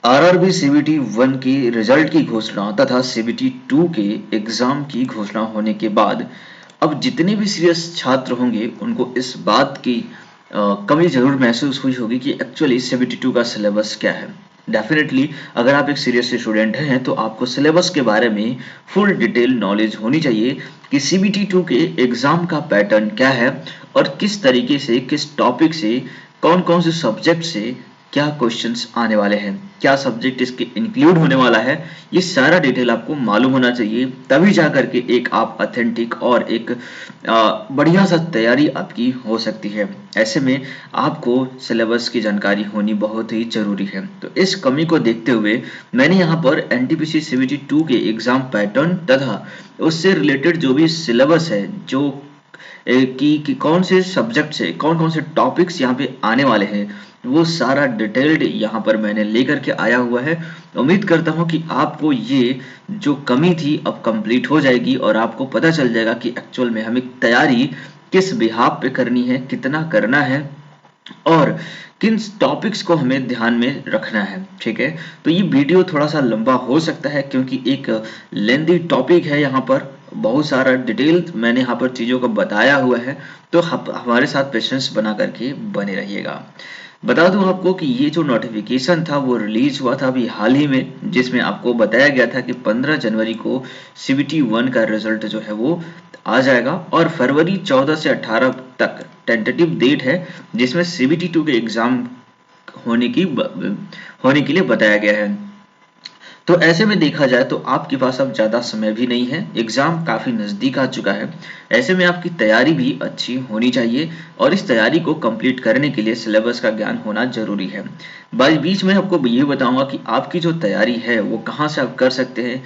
RRB CBT 1 की result की घोषणा तथा सीबीटी 2 के एग्जाम की घोषणा होने के बाद अब जितने भी सीरियस छात्र होंगे उनको इस बात की कमी जरूर महसूस हुई होगी कि एक्चुअली सीबीटी 2 का सिलेबस क्या है। डेफिनेटली अगर आप एक सीरियस स्टूडेंट हैं तो आपको सिलेबस के बारे में फुल डिटेल नॉलेज होनी चाहिए कि सीबीटी 2 के एग्जाम का पैटर्न क्या है और किस तरीके से किस टॉपिक से कौन कौन से सब्जेक्ट से क्या क्वेश्चंस आने वाले हैं, क्या सब्जेक्ट इसके इंक्लूड होने वाला है, ये सारा डिटेल आपको मालूम होना चाहिए। तभी जा करके एक आप ऑथेंटिक और एक बढ़िया सा तैयारी आपकी हो सकती है। ऐसे में आपको सिलेबस की जानकारी होनी बहुत ही जरूरी है। तो इस कमी को देखते हुए मैंने यहाँ पर एनटीपीसी सीबीटी 2 के एग्जाम पैटर्न तथा उससे रिलेटेड जो भी सिलेबस है, जो कि कौन से सब्जेक्ट से कौन कौन से टॉपिक्स यहाँ पे आने वाले हैं, वो सारा डिटेल्ड यहाँ पर मैंने लेकर के आया हुआ है। उम्मीद करता हूँ कि आपको ये जो कमी थी अब कंप्लीट हो जाएगी और आपको पता चल जाएगा कि एक्चुअल में हमें तैयारी किस बिहाफ पे करनी है, कितना करना है और किन टॉपिक्स को हमें ध्यान में रखना है। ठीक है, तो ये वीडियो थोड़ा सा लंबा हो सकता है क्योंकि एक लेंदी टॉपिक है, यहाँ पर बहुत सारा डिटेल मैंने यहाँ पर चीज़ों को बताया हुआ है। तो हमारे साथ पेशेंस बना करके बने रहिएगा। बता दूं आपको कि ये जो नोटिफिकेशन था वो रिलीज हुआ था अभी हाल ही में, जिसमें आपको बताया गया था कि 15 जनवरी को सीबीटी 1 का रिजल्ट जो है वो आ जाएगा और फरवरी 14 से 18 तक टेंटेटिव डेट है जिसमें सीबीटी 2 के एग्जाम होने के लिए बताया गया है। तो ऐसे में देखा जाए तो आपके पास अब ज़्यादा समय भी नहीं है, एग्ज़ाम काफ़ी नज़दीक आ चुका है। ऐसे में आपकी तैयारी भी अच्छी होनी चाहिए और इस तैयारी को कंप्लीट करने के लिए सिलेबस का ज्ञान होना ज़रूरी है। बीच में आपको ये बताऊंगा कि आपकी जो तैयारी है वो कहाँ से आप कर सकते हैं,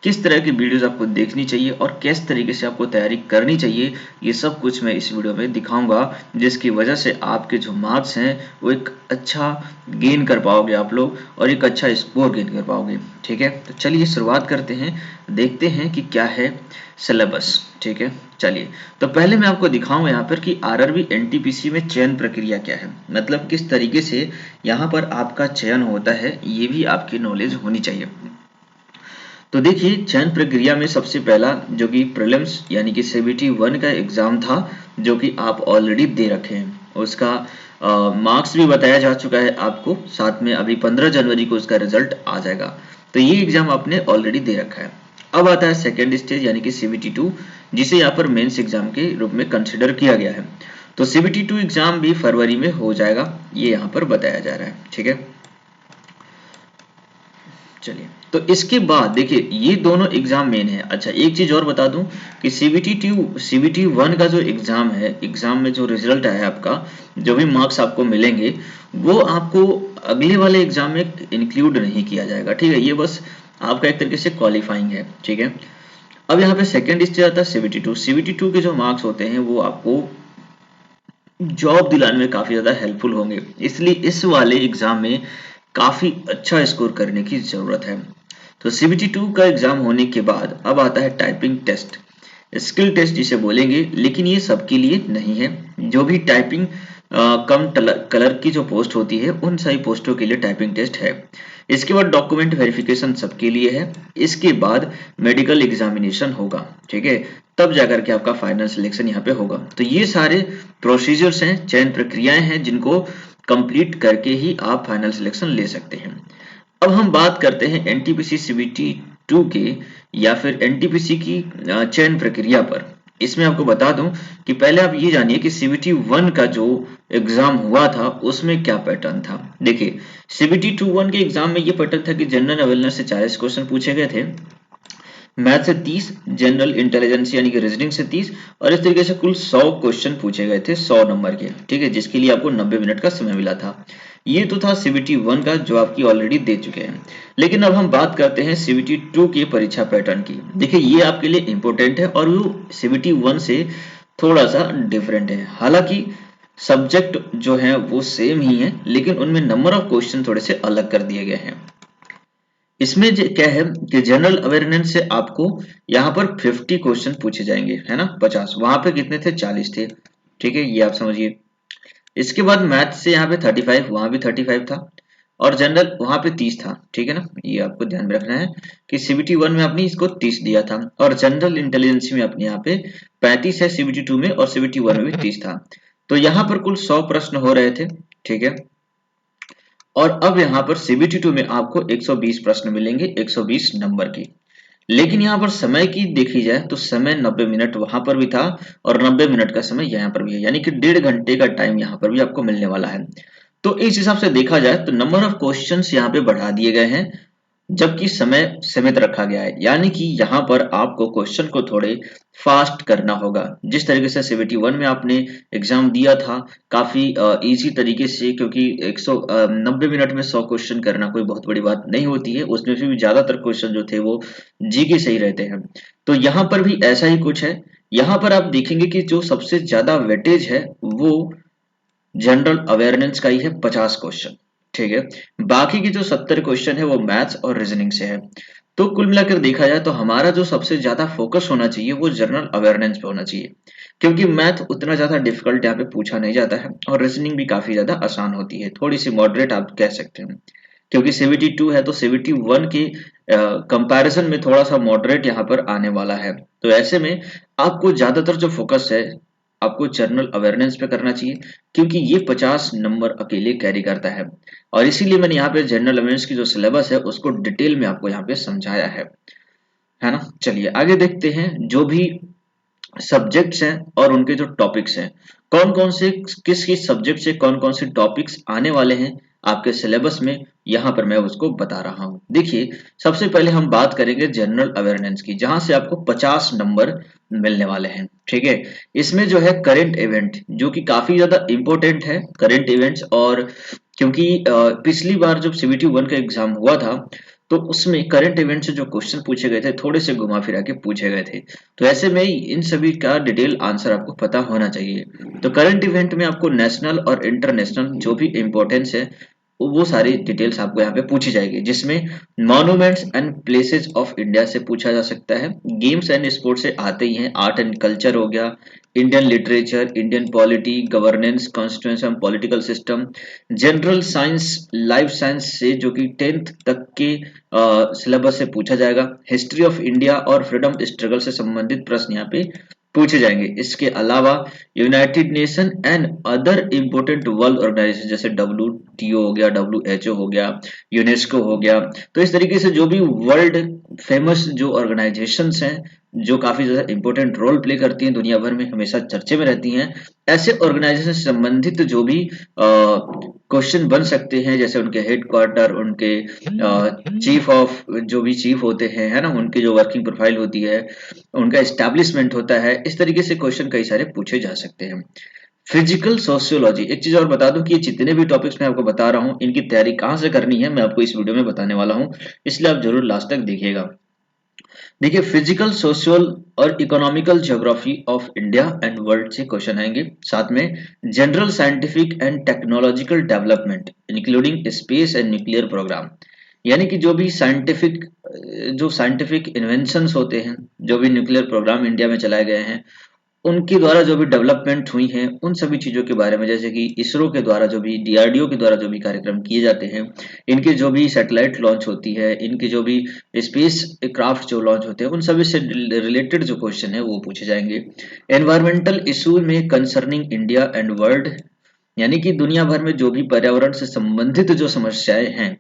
किस तरह की वीडियोस आपको देखनी चाहिए और किस तरीके से आपको तैयारी करनी चाहिए, ये सब कुछ मैं इस वीडियो में दिखाऊंगा, जिसकी वजह से आपके जो मार्क्स हैं वो एक अच्छा गेन कर पाओगे आप लोग और एक अच्छा स्कोर गेन कर पाओगे। ठीक है, तो चलिए शुरुआत करते हैं, देखते हैं कि क्या है सिलेबस। ठीक है, चलिए तो पहले मैं आपको दिखाऊं यहाँ पर कि आरआरबी एनटीपीसी में चयन प्रक्रिया क्या है, मतलब किस तरीके से यहाँ पर आपका चयन होता है, ये भी आपकी नॉलेज होनी चाहिए। तो देखिए चयन प्रक्रिया में सबसे पहला जो कि प्रीलिम्स यानी कि सीबीटी 1 का एग्जाम था जो कि आप ऑलरेडी दे रखे हैं, उसका मार्क्स भी बताया जा चुका है आपको, साथ में अभी 15 जनवरी को उसका रिजल्ट आ जाएगा। तो ये एग्जाम आपने ऑलरेडी दे रखा है। अब आता है सेकेंड स्टेज यानी कि सीबीटी 2, जिसे यहाँ पर मेंस एग्जाम के रूप में कंसिडर किया गया है। तो सीबीटी 2 एग्जाम भी फरवरी में हो जाएगा, ये यहाँ पर बताया जा रहा है। ठीक है, चलिए तो इसके बाद देखिए ये दोनों एग्जाम मेन है। अच्छा एक चीज और बता दूं कि सीबीटी 1 का जो एग्जाम है, एग्जाम में जो रिजल्ट आया आपका, जो भी मार्क्स आपको मिलेंगे वो आपको अगले वाले एग्जाम में इंक्लूड नहीं किया जाएगा। ठीक है, ये बस आपका एक तरीके से क्वालिफाइंग है। ठीक है, अब यहाँ पे सेकेंड स्टेज आता है सीबीटी 2 के जो मार्क्स होते हैं वो आपको जॉब दिलाने में काफी ज्यादा हेल्पफुल होंगे, इसलिए इस वाले एग्जाम में काफी अच्छा स्कोर करने की जरूरत है। तो सीबीटी 2 का एग्जाम होने के बाद अब आता है टाइपिंग टेस्ट, स्किल टेस्ट जिसे बोलेंगे, लेकिन ये सबके लिए नहीं है। जो भी टाइपिंग कम कलर की जो पोस्ट होती है उन सभी पोस्टों के लिए टाइपिंग टेस्ट है। इसके बाद डॉक्यूमेंट वेरिफिकेशन सबके लिए है। इसके बाद मेडिकल एग्जामिनेशन होगा। ठीक है, तब जाकर के आपका फाइनल सिलेक्शन यहाँ पे होगा। तो ये सारे प्रोसीजर्स हैं, चयन प्रक्रियाएं हैं जिनको कंप्लीट करके ही आप फाइनल सिलेक्शन ले सकते हैं। अब हम बात करते हैं एनटीपीसी सीबीटी 2 के या फिर एनटीपीसी की चयन प्रक्रिया पर। इसमें आपको बता दूं कि पहले आप ये जानिए कि सीबीटी 1 का जो एग्जाम हुआ था उसमें क्या पैटर्न था। देखिए सीबीटी 1 के एग्जाम में ये पैटर्न था कि जनरल अवेयरनेस से 40 क्वेश्चन पूछे गए थे, मैथ से 30, जनरल इंटेलिजेंस यानी कि रीजनिंग से 30 और इस तरीके से कुल 100 क्वेश्चन पूछे गए थे 100 नंबर के। ठीक है, जिसके लिए आपको 90 मिनट का समय मिला था। ये तो था सीबीटी 1 का जो आपकी ऑलरेडी दे चुके हैं। लेकिन अब हम बात करते हैं सीबीटी 2 की परीक्षा पैटर्न की। देखिए ये आपके लिए इंपॉर्टेंट है और वो सीबीटी 1 से थोड़ा सा डिफरेंट है। हालांकि सब्जेक्ट जो है वो सेम ही है, लेकिन उनमें नंबर ऑफ क्वेश्चन थोड़े से अलग कर दिए गए हैं। इसमें क्या है कि जनरल अवेयरनेस से आपको यहाँ पर 50 क्वेश्चन पूछे जाएंगे, है ना, 50, वहां पे कितने थे, 40 थे। ठीक है, ये आप समझिए। इसके बाद मैथ से यहाँ पे 35, वहां भी 35 था। और जनरल वहां पे 30 था, ठीक है ना, ये आपको ध्यान में रखना है कि सीबीटी 1 में आपने इसको 30 दिया था और जनरल इंटेलिजेंस में अपने यहाँ पे 35 है सीबीटी 2 में, और सीबीटी 1 में भी 30 था। तो यहाँ पर कुल 100 प्रश्न हो रहे थे, ठीक है। और अब यहाँ पर सीबीटी 2 में आपको 120 प्रश्न मिलेंगे 120 नंबर की। लेकिन यहाँ पर समय की देखी जाए तो समय 90 मिनट वहां पर भी था और 90 मिनट का समय यहाँ पर भी है, यानी कि 1.5 घंटे का टाइम यहाँ पर भी आपको मिलने वाला है। तो इस हिसाब से देखा जाए तो नंबर ऑफ क्वेश्चंस यहाँ पे बढ़ा दिए गए हैं, जबकि समय सीमित रखा गया है, यानी कि यहाँ पर आपको क्वेश्चन को थोड़े फास्ट करना होगा। जिस तरीके से सीबीटी 1 में आपने एग्जाम दिया था काफी इजी तरीके से, क्योंकि 190 मिनट में 100 क्वेश्चन करना कोई बहुत बड़ी बात नहीं होती है, उसमें से भी ज्यादातर क्वेश्चन जो थे वो जी के सही रहते हैं। तो यहाँ पर भी ऐसा ही कुछ है। यहाँ पर आप देखेंगे कि जो सबसे ज्यादा वेटेज है वो जनरल अवेयरनेस का ही है, 50 क्वेश्चन, ठीक है। बाकी की जो 70 क्वेश्चन है वो मैथ्स और रीजनिंग से है। तो कुल मिलाकर देखा जाए तो हमारा जो सबसे ज्यादा फोकस होना चाहिए वो जनरल अवेयरनेस पे होना चाहिए, क्योंकि मैथ उतना ज्यादा डिफिकल्ट यहाँ पे पूछा नहीं जाता है और रीजनिंग भी काफी ज्यादा आसान होती है, थोड़ी सी मॉडरेट आप कह सकते हैं। क्योंकि सीबीटी 2 है तो सीबीटी 1 के कंपैरिजन में थोड़ा सा मॉडरेट यहाँ पर आने वाला है। तो ऐसे में आपको ज्यादातर जो फोकस है आपको जनरल अवेयरनेस पे करना चाहिए, क्योंकि ये 50 नंबर अकेले कैरी करता है। और इसीलिए मैंने यहाँ पे जनरल अवेयरनेस की जो सिलेबस है उसको डिटेल में आपको यहाँ पे समझाया है ना। चलिए आगे देखते हैं जो भी सब्जेक्ट्स हैं और उनके जो टॉपिक्स हैं, कौन कौन से किस किस सब्जेक्ट से कौन कौन से टॉपिक्स आने वाले हैं आपके सिलेबस में, यहाँ पर मैं उसको बता रहा हूँ। देखिए सबसे पहले हम बात करेंगे जनरल अवेयरनेस की, जहां से आपको 50 नंबर मिलने वाले हैं, ठीक है। इसमें जो है करंट इवेंट जो कि काफी ज्यादा इंपॉर्टेंट है, करंट इवेंट्स। और क्योंकि पिछली बार जब सीबीटी 1 का एग्जाम हुआ था तो उसमें करंट इवेंट से जो क्वेश्चन पूछे गए थे थोड़े से घुमा फिरा के पूछे गए थे, तो ऐसे में इन सभी का डिटेल आंसर आपको पता होना चाहिए। तो करंट इवेंट में आपको नेशनल और इंटरनेशनल जो भी इंपॉर्टेंस है वो सारी डिटेल्स आपको यहाँ पे पूछी जाएगी, जिसमें monuments and places of India से पूछा जा सकता है, गेम्स एंड स्पोर्ट्स से आते ही हैं, आर्ट एंड कल्चर हो गया, Indian literature, Indian polity, governance, constitution, political system, general science, life science से जो कि 10th तक के सिलेबस से पूछा जाएगा, हिस्ट्री ऑफ इंडिया और फ्रीडम स्ट्रगल से संबंधित प्रश्न यहाँ पे पूछे जाएंगे। इसके अलावा United Nation and other important world organization जैसे WTO हो गया, WHO हो गया, यूनेस्को हो गया, तो इस तरीके से जो भी वर्ल्ड फेमस जो ऑर्गेनाइजेशंस हैं जो काफी ज्यादा इंपॉर्टेंट रोल प्ले करती हैं, दुनिया भर में हमेशा चर्चे में रहती हैं, ऐसे ऑर्गेनाइजेशन से संबंधित जो भी क्वेश्चन बन सकते हैं, जैसे उनके हेडक्वार्टर, उनके चीफ ऑफ जो भी चीफ होते हैं, है ना, उनकी जो वर्किंग प्रोफाइल होती है, उनका एस्टैब्लिशमेंट होता है, इस तरीके से क्वेश्चन कई सारे पूछे जा सकते हैं। फिजिकल सोशियोलॉजी, एक चीज और बता दूं कि ये जितने भी टॉपिक्स मैं आपको बता रहा हूँ इनकी तैयारी कहाँ से करनी है मैं आपको इस वीडियो में बताने वाला हूँ, इसलिए आप जरूर लास्ट तक देखिएगा। देखिए फिजिकल, सोशल और economical geography of India and world से क्वेश्चन आएंगे, साथ में general scientific and technological development including space and nuclear program, यानी कि जो भी साइंटिफिक इन्वेंशंस होते हैं, जो भी न्यूक्लियर प्रोग्राम इंडिया में चलाए गए हैं, उनके द्वारा जो भी डेवलपमेंट हुई है उन सभी चीजों के बारे में, जैसे कि इसरो के द्वारा जो भी, DRDO के द्वारा जो भी कार्यक्रम किए जाते हैं, इनके जो भी सैटेलाइट लॉन्च होती है, इनके जो भी स्पेस क्राफ्ट जो लॉन्च होते हैं, उन सभी से रिलेटेड जो क्वेश्चन है वो पूछे जाएंगे। एनवायरमेंटल इशू में कंसर्निंग इंडिया एंड वर्ल्ड, यानी कि दुनिया भर में जो भी पर्यावरण से संबंधित जो समस्याएं हैं,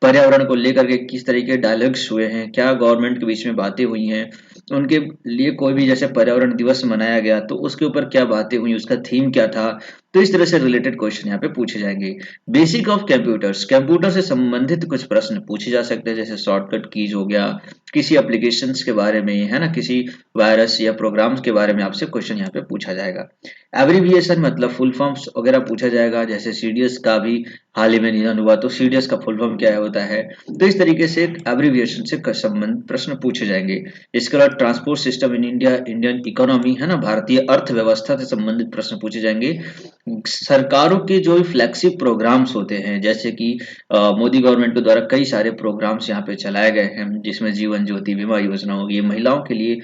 पर्यावरण को लेकर के किस तरीके डायलॉग्स हुए हैं, क्या गवर्नमेंट के बीच में बातें हुई हैं, उनके लिए कोई भी जैसे पर्यावरण दिवस मनाया गया तो उसके ऊपर क्या बातें हुई, उसका थीम क्या था, तो इस तरह से रिलेटेड क्वेश्चन यहाँ पे पूछे जाएंगे। बेसिक ऑफ कंप्यूटर्स, कंप्यूटर से संबंधित कुछ प्रश्न पूछे जा सकते हैं, जैसे शॉर्टकट कीज हो गया, किसी एप्लीकेशंस के बारे में, है ना, किसी वायरस या प्रोग्राम्स के बारे में आपसे क्वेश्चन यहाँ पे पूछा जाएगा। एब्रीविएशन मतलब फुल फॉर्म्स वगैरह पूछा जाएगा, जैसे सीडीएस का भी हाल ही में निधन हुआ तो सीडीएस का फुल फॉर्म क्या होता है, तो इस तरीके से एब्रीविएशन से संबंधित प्रश्न पूछे जाएंगे। इसके अलावा transport system in India, Indian economy, है ना, भारतीय अर्थव्यवस्था से संबंधित प्रश्न पूछे जाएंगे। सरकारों के जो फ्लैगशिप प्रोग्राम्स होते हैं, जैसे कि मोदी गवर्नमेंट के द्वारा कई सारे प्रोग्राम्स यहाँ पे चलाए गए हैं, जिसमें जीवन ज्योति बीमा योजना होगी, महिलाओं के लिए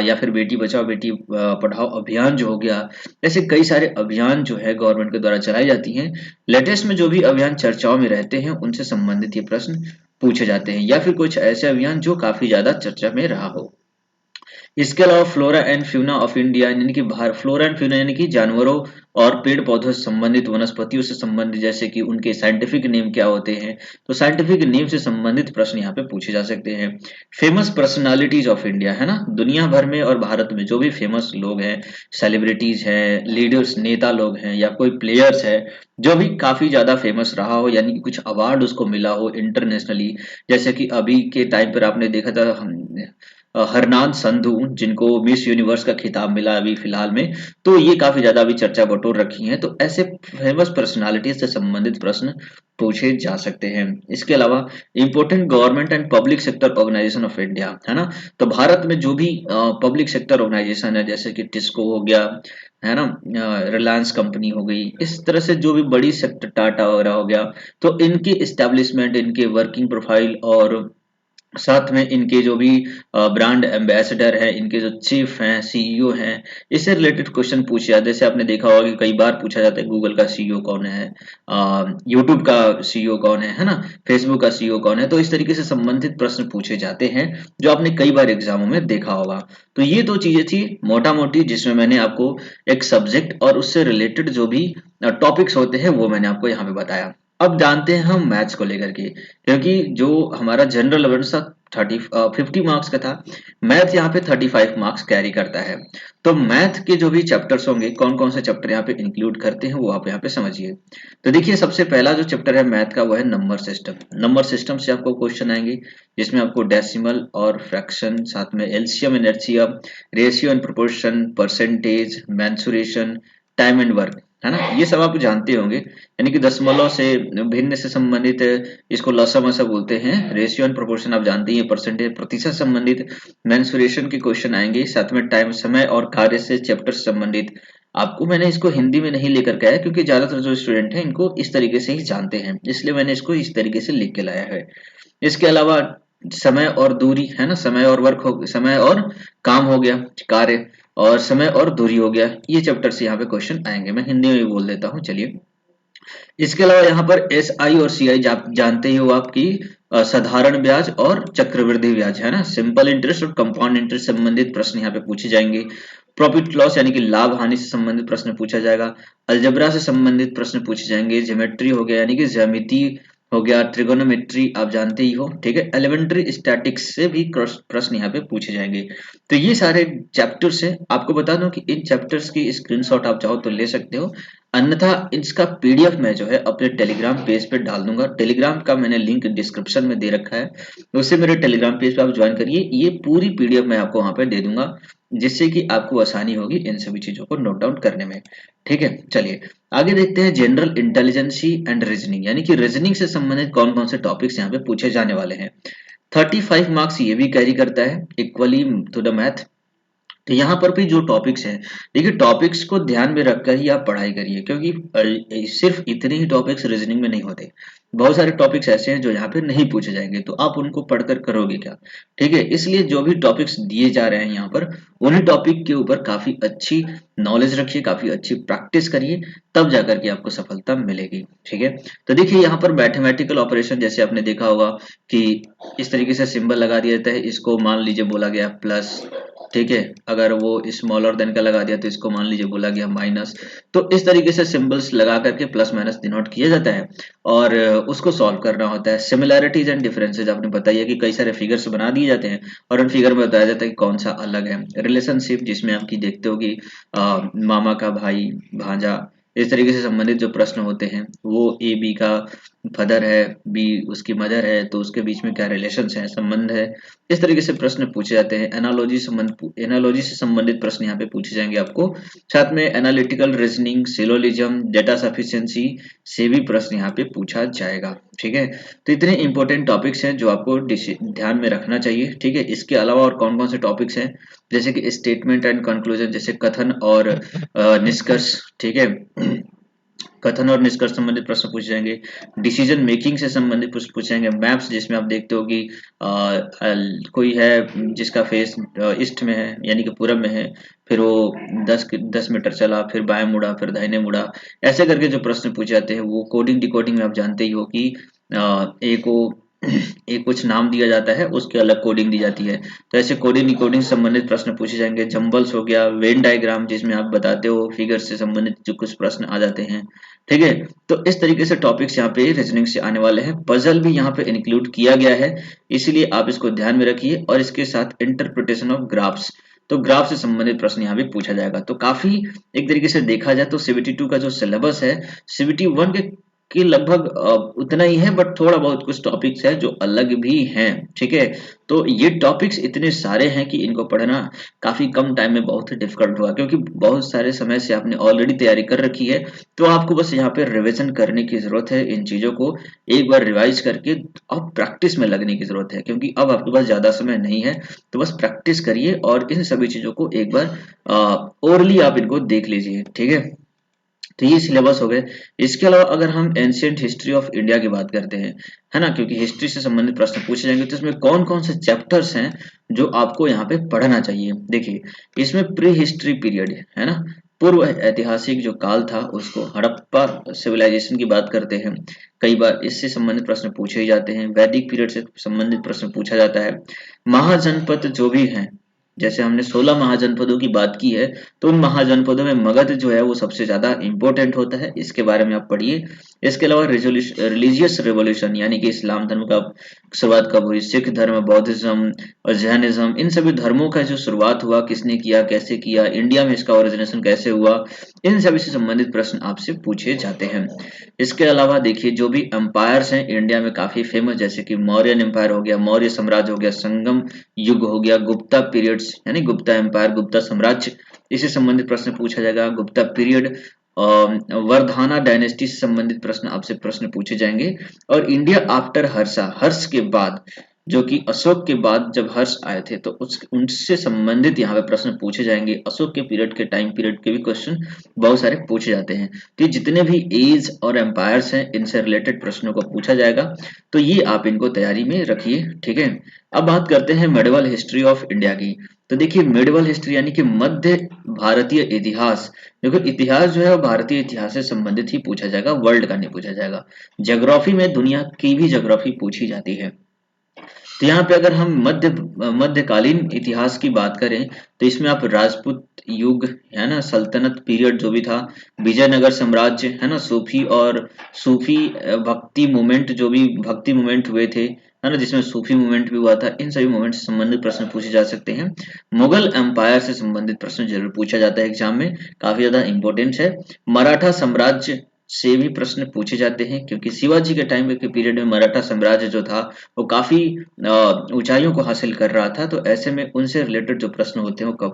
या फिर बेटी बचाओ बेटी पढ़ाओ अभियान जो हो गया, ऐसे कई सारे अभियान जो है गवर्नमेंट के द्वारा चलाई जाती हैं। लेटेस्ट में जो भी अभियान चर्चाओं में रहते हैं उनसे संबंधित ये प्रश्न पूछे जाते हैं, या फिर कुछ ऐसे अभियान जो काफी ज्यादा चर्चा में रहा हो। इसके अलावा flora and fauna of India, यानी कि फ्लोरा एंड फ्यूना यानी कि जानवरों और पेड़ पौधों से संबंधित, वनस्पतियों से संबंधित, जैसे कि उनके साइंटिफिक नेम क्या होते हैं, तो साइंटिफिक नेम से संबंधित प्रश्न यहाँ पे पूछे जा सकते हैं। फेमस पर्सनालिटीज ऑफ इंडिया, है ना, दुनिया भर में और भारत में जो भी फेमस लोग हैं, सेलिब्रिटीज हैं, लीडर्स नेता लोग हैं, या कोई प्लेयर्स है जो भी काफी ज्यादा फेमस रहा हो, यानी कि कुछ अवार्ड उसको मिला हो इंटरनेशनली, जैसे कि अभी के टाइम पर आपने देखा था हरनान संधू, जिनको मिस यूनिवर्स का खिताब मिला अभी फिलहाल में, तो ये काफी ज्यादा अभी चर्चा बटोर रखी है। तो ऐसे फेमस पर्सनालिटी से संबंधित प्रश्न पूछे जा सकते हैं। इसके अलावा important government and public sector organization of India, है ना, तो भारत में जो भी पब्लिक सेक्टर ऑर्गेनाइजेशन है, जैसे कि टिस्को हो गया, है ना, रिलायंस कंपनी हो गई, इस तरह से जो भी बड़ी सेक्टर, टाटा वगैरह हो गया, तो इनकी इस्टेब्लिशमेंट, इनके वर्किंग प्रोफाइल और साथ में इनके जो भी ब्रांड एम्बेसडर है, इनके जो चीफ हैं, सीईओ हैं, इससे रिलेटेड क्वेश्चन पूछे जाते हैं। जैसे आपने देखा होगा कि कई बार पूछा जाता है गूगल का सीईओ कौन है, यूट्यूब का सीईओ कौन है ना, फेसबुक का सीईओ कौन है, तो इस तरीके से संबंधित प्रश्न पूछे जाते हैं, जो आपने कई बार एग्जामों में देखा होगा। तो ये दो चीजें थी मोटा मोटी, जिसमें मैंने आपको एक सब्जेक्ट और उससे रिलेटेड जो भी टॉपिक्स होते हैं वो मैंने आपको यहाँ पे बताया। अब जानते हैं हम मैथ्स को लेकर के, क्योंकि जो हमारा जनरल अवेयरनेस 50 मार्क्स का था, मैथ यहाँ पे 35 मार्क्स कैरी करता है। तो मैथ के जो भी चैप्टर्स होंगे, कौन कौन से चैप्टर यहाँ पे इंक्लूड करते हैं वो आप यहाँ पे समझिए। तो देखिए, सबसे पहला जो चैप्टर है मैथ का वो है नंबर सिस्टम। नंबर सिस्टम से आपको क्वेश्चन आएंगे, जिसमें आपको डेसिमल और फ्रैक्शन, साथ में LCM and HCF, ratio and proportion, percentage, mensuration, time and work, है ना, ये सब आप जानते होंगे। यानी कि दशमलव से भिन्न से संबंधित, इसको लसम ऐसा बोलते हैं। रेशियो एंड प्रोपोर्शन आप जानते हैं, परसेंटेज प्रतिशत संबंधित, मेंसुरेशन के क्वेश्चन आएंगे, साथ में टाइम समय और कार्य से चैप्टर से संबंधित। आपको मैंने इसको हिंदी में नहीं लेकर के आया, क्योंकि ज्यादातर जो स्टूडेंट हैं इनको इस तरीके से ही जानते हैं, इसलिए मैंने इसको इस तरीके से लिख के लाया है। इसके अलावा समय और दूरी, है ना, समय और वर्क हो, समय और काम हो गया, कार्य, और समय और दूरी हो गया, ये चैप्टर से यहाँ पे क्वेश्चन आएंगे। मैं हिंदी में भी बोल देता हूँ, चलिए। इसके अलावा यहाँ पर एस आई और सी आई जानते ही हो, आपकी साधारण ब्याज और चक्रवृद्धि ब्याज, है ना, सिंपल इंटरेस्ट और कंपाउंड इंटरेस्ट संबंधित प्रश्न यहाँ पे पूछे जाएंगे। प्रॉफिट लॉस यानी कि लाभ हानि से संबंधित प्रश्न पूछा जाएगा। अलजेब्रा से संबंधित प्रश्न पूछे जाएंगे। ज्योमेट्री हो गया, यानी कि ज्यामिति हो गया। ट्रिगोनोमेट्री आप जानते ही हो, ठीक है। एलिमेंट्री स्टैटिक्स से भी प्रश्न यहाँ पे पूछे जाएंगे। तो ये सारे चैप्टर्स है। आपको बता दूं कि इन चैप्टर्स की स्क्रीनशॉट आप चाहो तो ले सकते हो, अन्यथा इसका पीडीएफ मैं जो है अपने टेलीग्राम पेज पे डाल दूंगा। टेलीग्राम का मैंने लिंक डिस्क्रिप्शन में दे रखा है, उससे मेरे टेलीग्राम पेज पे आप ज्वाइन करिए। ये पूरी पीडीएफ मैं आपको वहां पे दे दूंगा, जिससे कि आपको आसानी होगी इन सभी चीजों को नोट डाउन करने में। ठीक है, चलिए आगे देखते हैं जनरल इंटेलिजेंसी एंड रीजनिंग, यानी कि रीजनिंग से संबंधित कौन कौन से टॉपिक्स यहाँ पे पूछे जाने वाले हैं। 35 मार्क्स ये भी कैरी करता है इक्वली टू द मैथ। तो यहाँ पर भी जो टॉपिक्स हैं, देखिए टॉपिक्स को ध्यान में रखकर ही आप पढ़ाई करिए, क्योंकि सिर्फ इतने ही टॉपिक्स रीजनिंग में नहीं होते, बहुत सारे टॉपिक्स ऐसे हैं जो यहाँ पे नहीं पूछे जाएंगे, तो आप उनको पढ़कर करोगे क्या। ठीक है, इसलिए जो भी टॉपिक्स दिए जा रहे हैं यहाँ पर, उन्हीं टॉपिक के ऊपर काफी अच्छी नॉलेज रखिए, काफी अच्छी प्रैक्टिस करिए, तब जाकर के आपको सफलता मिलेगी। ठीक है, तो देखिए यहाँ पर मैथमेटिकल ऑपरेशन, जैसे आपने देखा होगा कि इस तरीके से सिंबल लगा दिया जाता है, इसको मान लीजिए बोला गया प्लस, ठीक है, अगर वो स्मॉलर देन का लगा दिया तो इसको मान लीजिए बोला गया माइनस। तो इस तरीके से सिंबल्स लगा करके प्लस माइनस डिनोट किया जाता है, और उसको सॉल्व करना होता है। सिमिलैरिटीज एंड डिफरेंसेज आपने बताया कि कई सारे फिगर्स बना दिए जाते हैं, और उन फिगर में बताया जाता है कि कौन सा अलग है। रिलेशनशिप, जिसमें आपकी देखते होगी मामा का भाई भांजा, इस तरीके से संबंधित जो प्रश्न होते हैं, वो ए बी का फादर है, बी उसकी मदर है, तो उसके बीच में क्या रिलेशन है, संबंध है, इस तरीके से प्रश्न पूछे जाते हैं। एनालॉजी से संबंधित प्रश्न यहाँ पे पूछे जाएंगे आपको। साथ में analytical reasoning, syllogism, data sufficiency से भी प्रश्न यहाँ पे पूछा जाएगा। ठीक है, तो इतने इंपॉर्टेंट टॉपिक्स हैं जो आपको ध्यान में रखना चाहिए। ठीक है, इसके अलावा और कौन कौन से टॉपिक्स हैं, जैसे कि स्टेटमेंट एंड कंक्लूजन, जैसे कथन और निष्कर्ष। ठीक है, कथन और निष्कर्ष संबंधित प्रश्न पूछे जाएंगे, डिसीजन मेकिंग से संबंधित प्रश्न पूछे जाएंगे, मैप्स जिसमें आप देखते हो कि कोई है जिसका फेस ईस्ट में है यानी कि पूरब में है, फिर वो 10 मीटर चला, फिर बाएं मुड़ा, फिर दाहिने मुड़ा, ऐसे करके जो प्रश्न पूछे जाते हैं वो कोडिंग डिकोडिंग में आप जानते ही हो कि ए को एक कुछ नाम दिया जाता है, उसके अलग कोडिंग दी जाती है। तो ऐसे कोडिंग डिकोडिंग से संबंधित प्रश्न पूछे जाएंगे। जंबल्स हो गया, वेन डायग्राम जिसमें आप बताते हो फिगर से संबंधित जो कुछ प्रश्न आ जाते हैं, ठीक है। तो इस तरीके से टॉपिक्स यहाँ पे रीजनिंग से आने वाले हैं। पजल भी यहाँ पे इंक्लूड किया गया है, इसीलिए आप इसको ध्यान में रखिए। और इसके साथ इंटरप्रिटेशन ऑफ ग्राफ्स, तो ग्राफ से संबंधित प्रश्न यहाँ पे पूछा जाएगा। तो काफी एक तरीके से देखा जाए तो सीबीटी 2 का जो सिलेबस है सीबीटी 1 के लगभग उतना ही है, बट थोड़ा बहुत कुछ टॉपिक्स है जो अलग भी हैं, ठीक है। तो ये टॉपिक्स इतने सारे हैं कि इनको पढ़ना काफी कम टाइम में बहुत ही डिफिकल्ट हुआ, क्योंकि बहुत सारे समय से आपने ऑलरेडी तैयारी कर रखी है। तो आपको बस यहाँ पे रिवीजन करने की जरूरत है, इन चीजों को एक बार रिवाइज करके अब प्रैक्टिस में लगने की जरूरत है, क्योंकि अब आपके पास ज्यादा समय नहीं है। तो बस प्रैक्टिस करिए और इन सभी चीजों को एक बार ओरली आप इनको देख लीजिए, ठीक है। तो ये सिलेबस हो गए। इसके अलावा अगर हम एंशियंट हिस्ट्री ऑफ इंडिया की बात करते हैं, है ना, क्योंकि हिस्ट्री से संबंधित प्रश्न पूछे जाएंगे, तो इसमें कौन कौन से चैप्टर्स हैं जो आपको यहाँ पे पढ़ना चाहिए। देखिए, इसमें प्री हिस्ट्री पीरियड है ना, पूर्व ऐतिहासिक जो काल था उसको, हड़प्पा सिविलाइजेशन की बात करते हैं, कई बार इससे संबंधित प्रश्न पूछे ही जाते हैं। वैदिक पीरियड से संबंधित प्रश्न पूछा जाता है। महाजनपद जो भी हैं, जैसे हमने 16 महाजनपदों की बात की है, तो उन महाजनपदों में मगध जो है वो सबसे ज्यादा इंपॉर्टेंट होता है, इसके बारे में आप पढ़िए। इसके अलावा रिलीजियस रेवोल्यूशन यानी कि इस्लाम धर्म का शुरुआत कब हुई, सिख धर्म, बौद्धिज्म और जैनिज्म, इन सभी धर्मों का जो शुरुआत हुआ, किसने किया, कैसे किया, इंडिया में इसका ओरिजिनेशन कैसे हुआ, इन सभी से संबंधित प्रश्न आपसे पूछे जाते हैं। इसके अलावा देखिए, जो भी एम्पायर्स हैं इंडिया में काफी फेमस, जैसे कि मौर्यन एम्पायर हो गया, मौर्य साम्राज्य हो गया, संगम युग हो गया, गुप्ता पीरियड्स यानी गुप्ता एम्पायर, गुप्ता साम्राज्य, इससे संबंधित प्रश्न पूछा जाएगा। गुप्ता पीरियड, वर्धाना डायनेस्टी से संबंधित प्रश्न आपसे प्रश्न पूछे जाएंगे। और इंडिया आफ्टर हर्षा, हर्ष के बाद, जो कि अशोक के बाद जब हर्ष आए थे, तो उनसे संबंधित यहाँ पे प्रश्न पूछे जाएंगे। अशोक के पीरियड के टाइम पीरियड के भी क्वेश्चन बहुत सारे पूछे जाते हैं। तो ये जितने भी एज और एम्पायर्स हैं, इनसे रिलेटेड प्रश्नों को पूछा जाएगा। तो ये आप इनको तैयारी में रखिए, ठीक है। अब बात करते हैं मेडिवल हिस्ट्री ऑफ इंडिया की। तो देखिए, मेडिवल हिस्ट्री यानी कि मध्य भारतीय इतिहास, देखो इतिहास जो है वो भारतीय इतिहास से संबंधित ही पूछा जाएगा, वर्ल्ड का नहीं पूछा जाएगा। ज्योग्राफी में दुनिया की भी ज्योग्राफी पूछी जाती है। तो यहाँ पे अगर हम मध्यकालीन इतिहास की बात करें, तो इसमें आप राजपूत युग, है ना, सल्तनत पीरियड जो भी था, विजयनगर साम्राज्य, है ना, सूफी भक्ति मूवमेंट, जो भी भक्ति मूवमेंट हुए थे, है ना, जिसमें सूफी मूवमेंट भी हुआ था, इन सभी मूवमेंट से संबंधित प्रश्न पूछे जा सकते हैं। मुगल एम्पायर से संबंधित प्रश्न जरूर पूछा जाता है एग्जाम में, काफी ज्यादा इंपॉर्टेंट है। मराठा साम्राज्य से भी प्रश्न पूछे जाते हैं, क्योंकि शिवाजी के टाइम के पीरियड में मराठा साम्राज्य जो था वो काफी ऊंचाइयों को हासिल कर रहा था। तो ऐसे में उनसे रिलेटेड जो प्रश्न होते हैं वो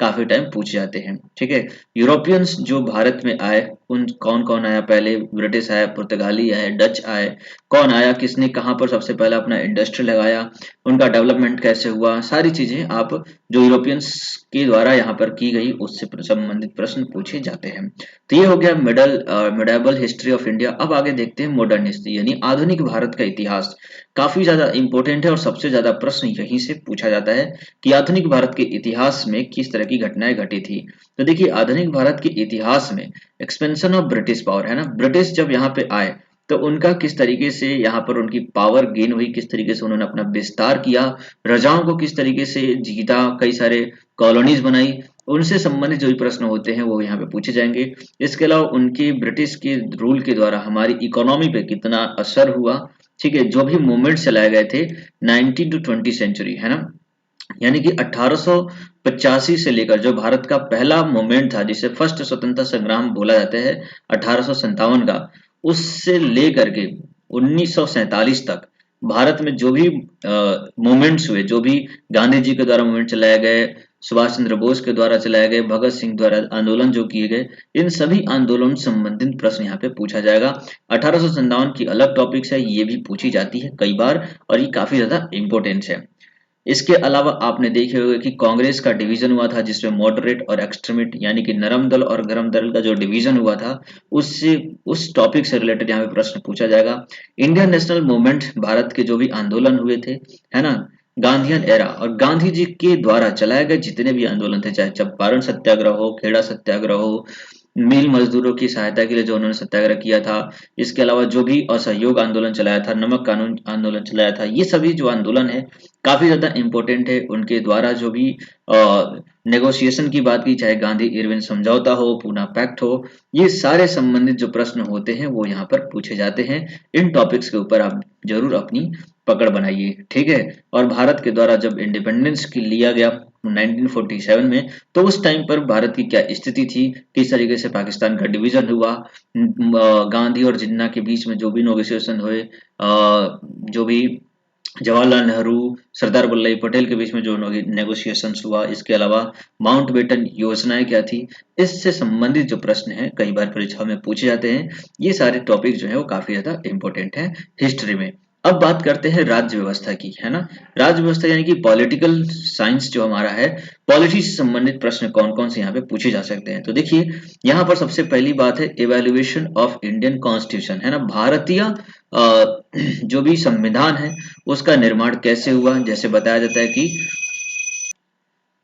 काफी टाइम पूछे जाते हैं, ठीक है। यूरोपियंस जो भारत में आए, उन कौन कौन आया, पहले ब्रिटिश आया, पुर्तगाली आए, डच आए, कौन आया, किसने कहाँ पर सबसे पहले अपना इंडस्ट्री लगाया, उनका डेवलपमेंट कैसे हुआ, सारी चीजें आप जो यूरोपियंस के द्वारा यहाँ पर की गई उससे संबंधित प्रश्न पूछे जाते हैं। तो ये हो गया मिडेवल हिस्ट्री ऑफ इंडिया। अब आगे देखते हैं मॉडर्न हिस्ट्री यानी आधुनिक भारत का इतिहास। काफी ज्यादा इंपॉर्टेंट है और सबसे ज्यादा प्रश्न यहीं से पूछा जाता है कि आधुनिक भारत के इतिहास में किस तरह की घटनाएं घटी थी। तो देखिए, आधुनिक भारत के इतिहास में एक्सपेंशन ऑफ ब्रिटिश पावर, है ना, ब्रिटिश जब यहाँ पे आए तो उनका किस तरीके से यहाँ पर उनकी पावर गेन हुई, किस तरीके से उन्होंने अपना विस्तार किया, प्रजाओं को किस तरीके से जीता, कई सारे कॉलोनीज बनाई, उनसे संबंधित जो भी प्रश्न होते हैं वो यहाँ पे पूछे जाएंगे। इसके अलावा उनके ब्रिटिश के रूल के द्वारा हमारी इकोनॉमी पे कितना असर हुआ, ठीक है, जो भी मूवमेंट चलाए गए थे 19 टू 20 सेंचुरी, है ना, यानी कि 1885 से लेकर जो भारत का पहला मूवमेंट था, जिसे फर्स्ट स्वतंत्रता संग्राम बोला जाता है 1857 का, उससे लेकर के 1947 तक भारत में जो भी मूवमेंट्स हुए, जो भी गांधी जी के द्वारा मूवमेंट चलाए गए, सुभाष चंद्र बोस के द्वारा चलाए गए, भगत सिंह द्वारा आंदोलन जो किए गए, इन सभी आंदोलन संबंधित प्रश्न यहाँ पे पूछा जाएगा। 1857 की अलग टॉपिक्स है, ये भी पूछी जाती है कई बार और ये काफी ज्यादा इंपॉर्टेंट है। इसके अलावा आपने देखे होंगे कि कांग्रेस का डिवीजन हुआ था, जिसमें मॉडरेट और एक्सट्रीमिस्ट यानी कि नरम दल और गरम दल का जो डिवीजन हुआ था, उससे उस टॉपिक से रिलेटेड यहाँ पे प्रश्न पूछा जाएगा। इंडियन नेशनल मूवमेंट, भारत के जो भी आंदोलन हुए थे, है ना, गांधीयन एरा और गांधी जी के द्वारा चलाए गए जितने भी आंदोलन थे, चाहे चंपारण सत्याग्रह हो, खेड़ा सत्याग्रह हो, मिल मजदूरों की सहायता के लिए जो उन्होंने सत्याग्रह किया था, इसके अलावा जो भी असहयोग आंदोलन चलाया था, नमक कानून आंदोलन चलाया था, ये सभी जो आंदोलन है काफी ज्यादा इंपॉर्टेंट है। उनके द्वारा जो भी नेगोशिएशन की बात की, चाहे गांधी इरविन समझौता हो, पूना पैक्ट हो, ये सारे संबंधित जो प्रश्न होते हैं वो यहाँ पर पूछे जाते हैं। इन टॉपिक्स के ऊपर आप जरूर अपनी पकड़ बनाइए, ठीक है। और भारत के द्वारा जब इंडिपेंडेंस की लिया गया 1947 में, तो उस टाइम पर भारत की क्या स्थिति थी, किस तरीके से पाकिस्तान का डिवीजन हुआ, गांधी और जिन्ना के बीच में जो भी नेगोशिएशन हुए, जो भी जवाहरलाल नेहरू, सरदार वल्लभ भाई पटेल के बीच में जो नेगोशिएशंस हुआ, इसके अलावा माउंटबेटन योजनाएं क्या थी, इससे संबंधित जो प्रश्न हैं कई बार परीक्षा में पूछे जाते हैं। ये सारे टॉपिक जो है वो काफी ज्यादा इंपॉर्टेंट है हिस्ट्री में। अब बात करते हैं राज्य व्यवस्था की, है ना। राज्य व्यवस्था यानी कि पॉलिटिकल साइंस जो हमारा है, पॉलिटी से संबंधित प्रश्न कौन कौन से यहाँ पे पूछे जा सकते हैं। तो देखिए, यहाँ पर सबसे पहली बात है इवेल्युएशन ऑफ इंडियन कॉन्स्टिट्यूशन, है ना। भारतीय जो भी संविधान है उसका निर्माण कैसे हुआ, जैसे बताया जाता है कि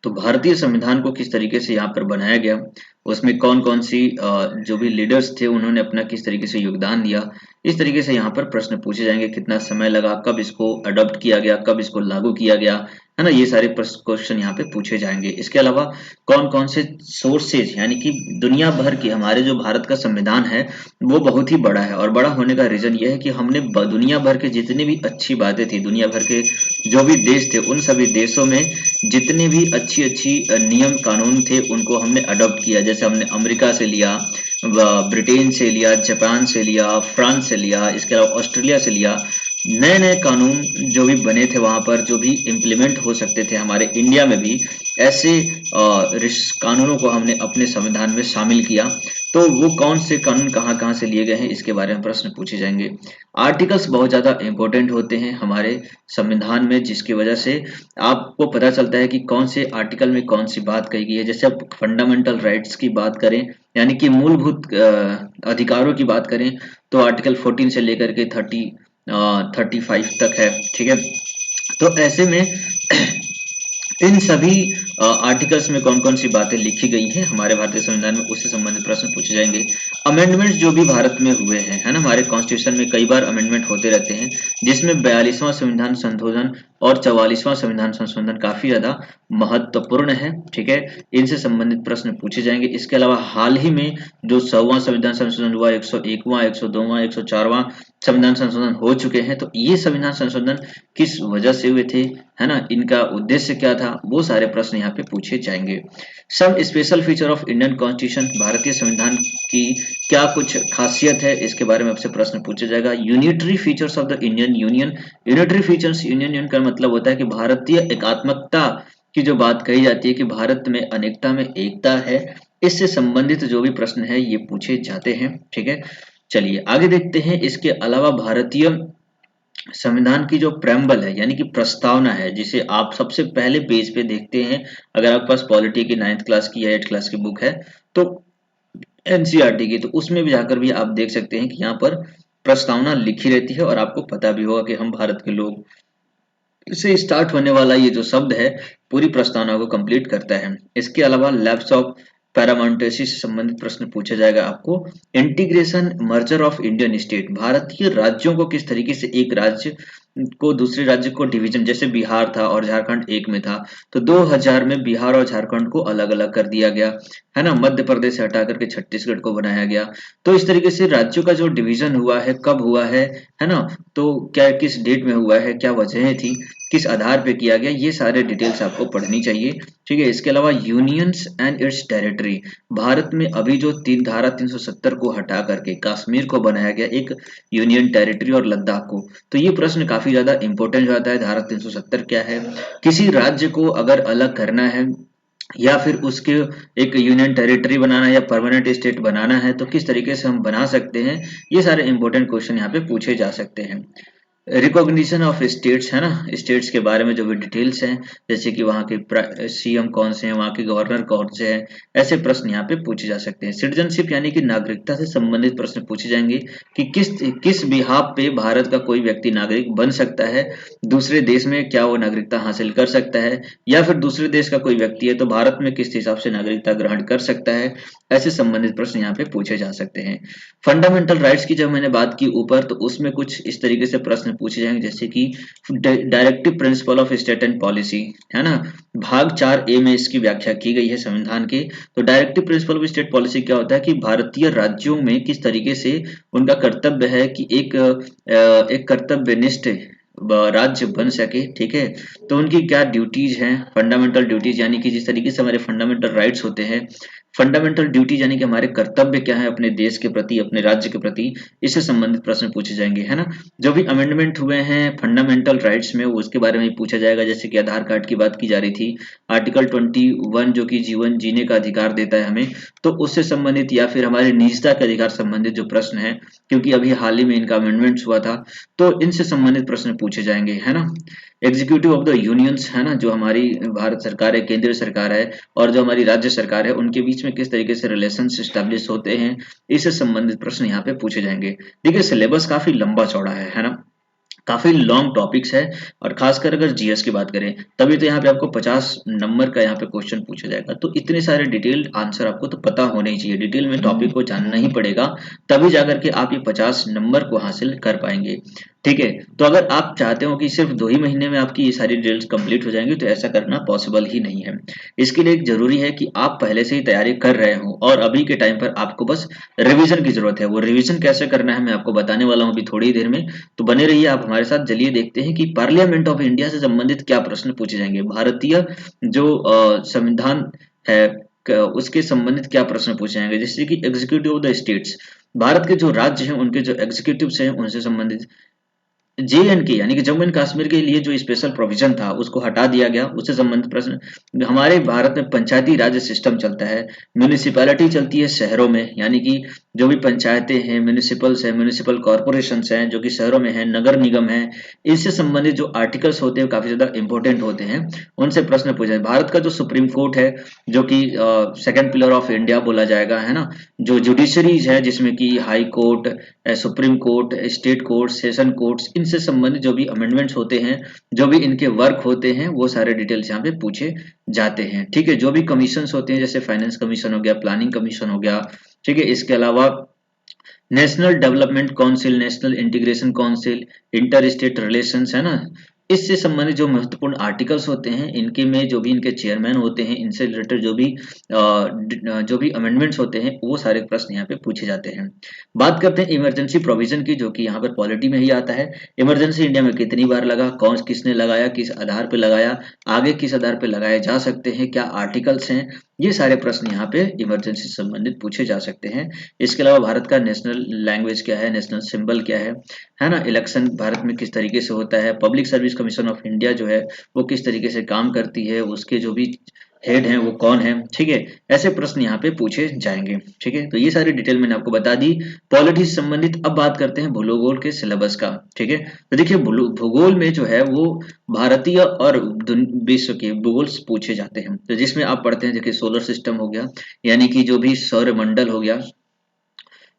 तो भारतीय संविधान को किस तरीके से यहाँ पर बनाया गया, उसमें कौन कौन सी जो भी लीडर्स थे उन्होंने अपना किस तरीके से योगदान दिया, इस तरीके से यहाँ पर प्रश्न पूछे जाएंगे। कितना समय लगा, कब इसको अडॉप्ट किया गया, कब इसको लागू किया गया, है ना, ये सारे क्वेश्चन यहाँ पे पूछे जाएंगे। इसके अलावा कौन कौन से सोर्सेज, यानी कि दुनिया भर के, हमारे जो भारत का संविधान है वो बहुत ही बड़ा है, और बड़ा होने का रीजन ये है कि हमने दुनिया भर के जितनी भी अच्छी बातें थी, दुनिया भर के जो भी देश थे, उन सभी देशों में जितने भी अच्छी अच्छी नियम कानून थे उनको हमने अडॉप्ट किया। जैसे हमने अमेरिका से लिया, ब्रिटेन से लिया, जापान से लिया, फ्रांस से लिया, इसके अलावा ऑस्ट्रेलिया से लिया। नए नए कानून जो भी बने थे वहां पर, जो भी इम्प्लीमेंट हो सकते थे हमारे इंडिया में भी, ऐसे कानूनों को हमने अपने संविधान में शामिल किया। तो वो कौन से कानून कहाँ कहाँ से लिए गए हैं, इसके बारे में प्रश्न पूछे जाएंगे। आर्टिकल्स बहुत ज्यादा इंपॉर्टेंट होते हैं हमारे संविधान में, जिसकी वजह से आपको पता चलता है कि कौन से आर्टिकल में कौन सी बात कही गई है। जैसे आप फंडामेंटल राइट्स की बात करें, यानी कि मूलभूत अधिकारों की बात करें, तो आर्टिकल 14 से लेकर के 35 तक है, ठीक है। तो ऐसे में इन सभी आर्टिकल्स में कौन कौन सी बातें लिखी गई हैं हमारे भारतीय संविधान में, उससे संबंधित प्रश्न पूछे जाएंगे। अमेंडमेंट्स जो भी भारत में हुए हैं, है ना, हमारे कॉन्स्टिट्यूशन में कई बार अमेंडमेंट होते रहते हैं, जिसमें 42वां संविधान संशोधन और 44वां संविधान संशोधन काफी ज्यादा महत्वपूर्ण है, ठीक है। इनसे संबंधित प्रश्न पूछे जाएंगे। इसके अलावा हाल ही में जो 100वां संविधान संशोधन हुआ, 101वां, 102वां, 104वां संविधान संशोधन हो चुके हैं, तो ये संविधान संशोधन किस वजह से हुए थे, है ना, इनका उद्देश्य क्या था, वो सारे प्रश्न यहाँ पे पूछे जाएंगे। सब special feature of Indian constitution, भारतीय संविधान की क्या कुछ खासियत है, इसके बारे में आपसे प्रश्न पूछा जाएगा। Unitary features of the Indian union, unitary features union union का मतलब होता है कि भारतीय एकात्मकता की जो बात कही जाती है कि भारत में अनेकता में एकता है, इससे संबंधित जो भी प्रश्न है ये पूछे जाते हैं, ठीक है। चलिए आगे देखते हैं। इसके अलावा भारतीय संविधान की जो प्रेम्बल है, यानी कि प्रस्तावना है, जिसे आप सबसे पहले पेज पे देखते हैं, अगर आपके पास पॉलिटी की 9th क्लास की या 8th क्लास की बुक है, तो एनसीईआरटी की, तो उसमें भी जाकर भी आप देख सकते हैं कि यहाँ पर प्रस्तावना लिखी रहती है, और आपको पता भी होगा कि हम भारत के लोग, इससे स्टार्ट होने वाला ये जो शब्द है पूरी प्रस्तावना को कंप्लीट करता है। इसके अलावा लैप्स ऑफ पैरामाउंटेसी से संबंधित प्रश्न पूछा जाएगा आपको। Integration merger of Indian state, भारतीय राज्यों को किस तरीके से एक राज्य को दूसरे राज्य को डिवीजन, जैसे बिहार था और झारखंड एक में था, तो 2000 में बिहार और झारखंड को अलग अलग कर दिया गया, है ना, मध्य प्रदेश से हटा करके छत्तीसगढ़ को बनाया गया। तो इस तरीके से राज्यों का जो डिवीजन हुआ है, कब हुआ है ना, तो क्या किस डेट में हुआ है, क्या वजहें थी, किस आधार पे किया गया, ये सारे डिटेल्स आपको पढ़नी चाहिए, ठीक है। इसके अलावा unions and it's territory, Bharat में अभी जो धारा 370 को हटा करके कश्मीर को बनाया गया एक यूनियन टेरिटरी और लद्दाख को, तो ये प्रश्न काफी ज्यादा इंपॉर्टेंट हो जाता है। धारा 370 क्या है, किसी राज्य को अगर अलग करना है या फिर उसके एक यूनियन टेरिटरी बनाना या परमानेंट स्टेट बनाना है, तो किस तरीके से हम बना सकते हैं, ये सारे इंपॉर्टेंट क्वेश्चन यहाँ पे पूछे जा सकते हैं। रिकॉग्निशन ऑफ स्टेट्स है ना, स्टेट्स के बारे में जो भी डिटेल्स हैं, जैसे कि वहाँ के सीएम कौन से हैं, वहाँ के गवर्नर कौन से हैं, ऐसे प्रश्न यहाँ पे पूछे जा सकते हैं। सिटीजनशिप यानी कि नागरिकता से संबंधित प्रश्न पूछे जाएंगे कि किस किस बिहाफ पे भारत का कोई व्यक्ति नागरिक बन सकता है, दूसरे देश में क्या वो नागरिकता हासिल कर सकता है, या फिर दूसरे देश का कोई व्यक्ति है तो भारत में किस हिसाब से नागरिकता ग्रहण कर सकता है, ऐसे संबंधित प्रश्न यहाँ पे पूछे जा सकते हैं। फंडामेंटल राइट्स की जब मैंने बात की ऊपर, तो उसमें कुछ इस तरीके से प्रश्न पूछे जाएंगे, जैसे कि directive principle of state and policy है ना, भाग 4 ए में इसकी व्याख्या की गई है संविधान के। तो directive principle of state policy क्या होता है कि भारतीय राज्यों में किस तरीके से उनका कर्तव्य है कि एक कर्तव्यनिष्ठ राज्य बन सके, ठीक है। तो उनकी क्या ड्यूटीज हैं, फंडामेंटल ड्यूटीज यानी कि जिस तरीके से हमारे फंडामेंटल राइट्स होते हैं, फंडामेंटल ड्यूटी यानी कि हमारे कर्तव्य क्या है अपने देश के प्रति, अपने राज्य के प्रति, इससे संबंधित प्रश्न पूछे जाएंगे, है ना। जो भी अमेंडमेंट हुए हैं फंडामेंटल राइट्स में, उसके बारे में पूछा जाएगा। जैसे कि आधार कार्ड की बात की जा रही थी, आर्टिकल 21 जो कि जीवन जीने का अधिकार देता है हमें, तो उससे संबंधित, या फिर हमारे निजता के अधिकार संबंधित जो प्रश्न है, क्योंकि अभी हाल ही में इनका अमेंडमेंट हुआ था, तो इनसे संबंधित प्रश्न पूछे जाएंगे, है ना। एग्जीक्यूटिव ऑफ द यूनियंस है ना, जो हमारी भारत सरकार है, केंद्रीय सरकार है, और जो हमारी राज्य सरकार है, उनके बीच में किस तरीके से रिलेशंस एस्टेब्लिश होते हैं, इससे संबंधित प्रश्न यहाँ पे पूछे जाएंगे। देखिए सिलेबस काफी लंबा चौड़ा है ना, काफी लॉन्ग टॉपिक्स है, और खासकर अगर जीएस की बात करें तभी तो यहाँ पे आपको 50 नंबर का यहाँ पे क्वेश्चन पूछा जाएगा। तो इतने सारे डिटेल्ड आंसर आपको तो पता होने ही चाहिए, डिटेल में टॉपिक को जानना ही पड़ेगा, तभी जाकर के आप ये 50 नंबर को हासिल कर पाएंगे, ठीक है। तो अगर आप चाहते हो कि सिर्फ 2 ही महीने में आपकी ये सारी डिटेल्स कंप्लीट हो जाएंगी, तो ऐसा करना पॉसिबल ही नहीं है। इसके लिए जरूरी है कि आप पहले से ही तैयारी कर रहे हो, और अभी के टाइम पर आपको बस रिवीजन की जरूरत है। वो रिवीजन कैसे करना है मैं आपको बताने वाला हूँ अभी थोड़ी ही देर में, तो बने रहिए आप हमारे साथ। चलिए देखते हैं कि पार्लियामेंट ऑफ इंडिया से संबंधित क्या प्रश्न पूछे जाएंगे, भारतीय जो संविधान है उसके संबंधित क्या प्रश्न पूछे जाएंगे। जैसे कि executive of the states, Bharat के जो राज्य हैं उनके जो एग्जीक्यूटिव्स हैं उनसे संबंधित। JNK यानी कि जम्मू एंड कश्मीर के लिए जो स्पेशल प्रोविजन था उसको हटा दिया गया, उससे संबंधित प्रश्न। हमारे भारत में पंचायती राज सिस्टम चलता है, म्यूनिसिपैलिटी चलती है शहरों में, यानी कि जो भी पंचायतें हैं, म्यूनिसिपल्स हैं, म्यूनिसिपल कॉर्पोरेशंस हैं जो कि शहरों में हैं, नगर निगम है, इससे संबंधित जो आर्टिकल्स होते हैं काफी ज्यादा इंपॉर्टेंट होते हैं, उनसे प्रश्न पूछे। भारत का जो सुप्रीम कोर्ट है, जो कि सेकंड पिलर ऑफ इंडिया बोला जाएगा, है ना, जो जुडिशरीज है जिसमें कि high court, supreme court, state court, session courts, इनसे संबंधित जो भी अमेंडमेंट्स होते हैं, जो भी इनके वर्क होते हैं, वो सारे डिटेल्स यहाँ पे पूछे जाते हैं, ठीक है। जो भी कमीशंस होते हैं, जैसे फाइनेंस कमीशन हो गया, प्लानिंग कमीशन हो गया, ठीक है। इसके अलावा national development council, national integration council, inter state relations, है ना, इससे संबंधित जो महत्वपूर्ण आर्टिकल्स होते हैं, इनके में जो भी इनके चेयरमैन होते हैं, इनसे रिलेटेड जो भी अमेंडमेंट्स होते हैं, वो सारे प्रश्न यहाँ पे पूछे जाते हैं। बात करते हैं इमरजेंसी प्रोविजन की, जो कि यहाँ पर पॉलिटी में ही आता है। इमरजेंसी इंडिया में कितनी बार लगा, कौन किसने लगाया, किस आधार पे लगाया, आगे किस आधार पे लगाए जा सकते हैं, क्या आर्टिकल्स हैं, ये सारे प्रश्न यहाँ पे इमरजेंसी से संबंधित पूछे जा सकते हैं। इसके अलावा भारत का नेशनल लैंग्वेज क्या है, नेशनल सिंबल क्या है ना, इलेक्शन भारत में किस तरीके से होता है, public service commission of India जो है वो किस तरीके से काम करती है, उसके जो भी हेड हैं वो कौन है, ठीक है। ऐसे प्रश्न यहाँ पे पूछे जाएंगे, ठीक है। तो ये सारी डिटेल मैंने आपको बता दी पॉलिटी से संबंधित। अब बात करते हैं भूगोल के सिलेबस का, ठीक है। तो देखिए भूगोल में जो है वो भारतीय और विश्व के भूगोल पूछे जाते हैं, तो जिसमें आप पढ़ते हैं देखिए सोलर सिस्टम हो गया, यानी कि जो भी सौर मंडल हो गया,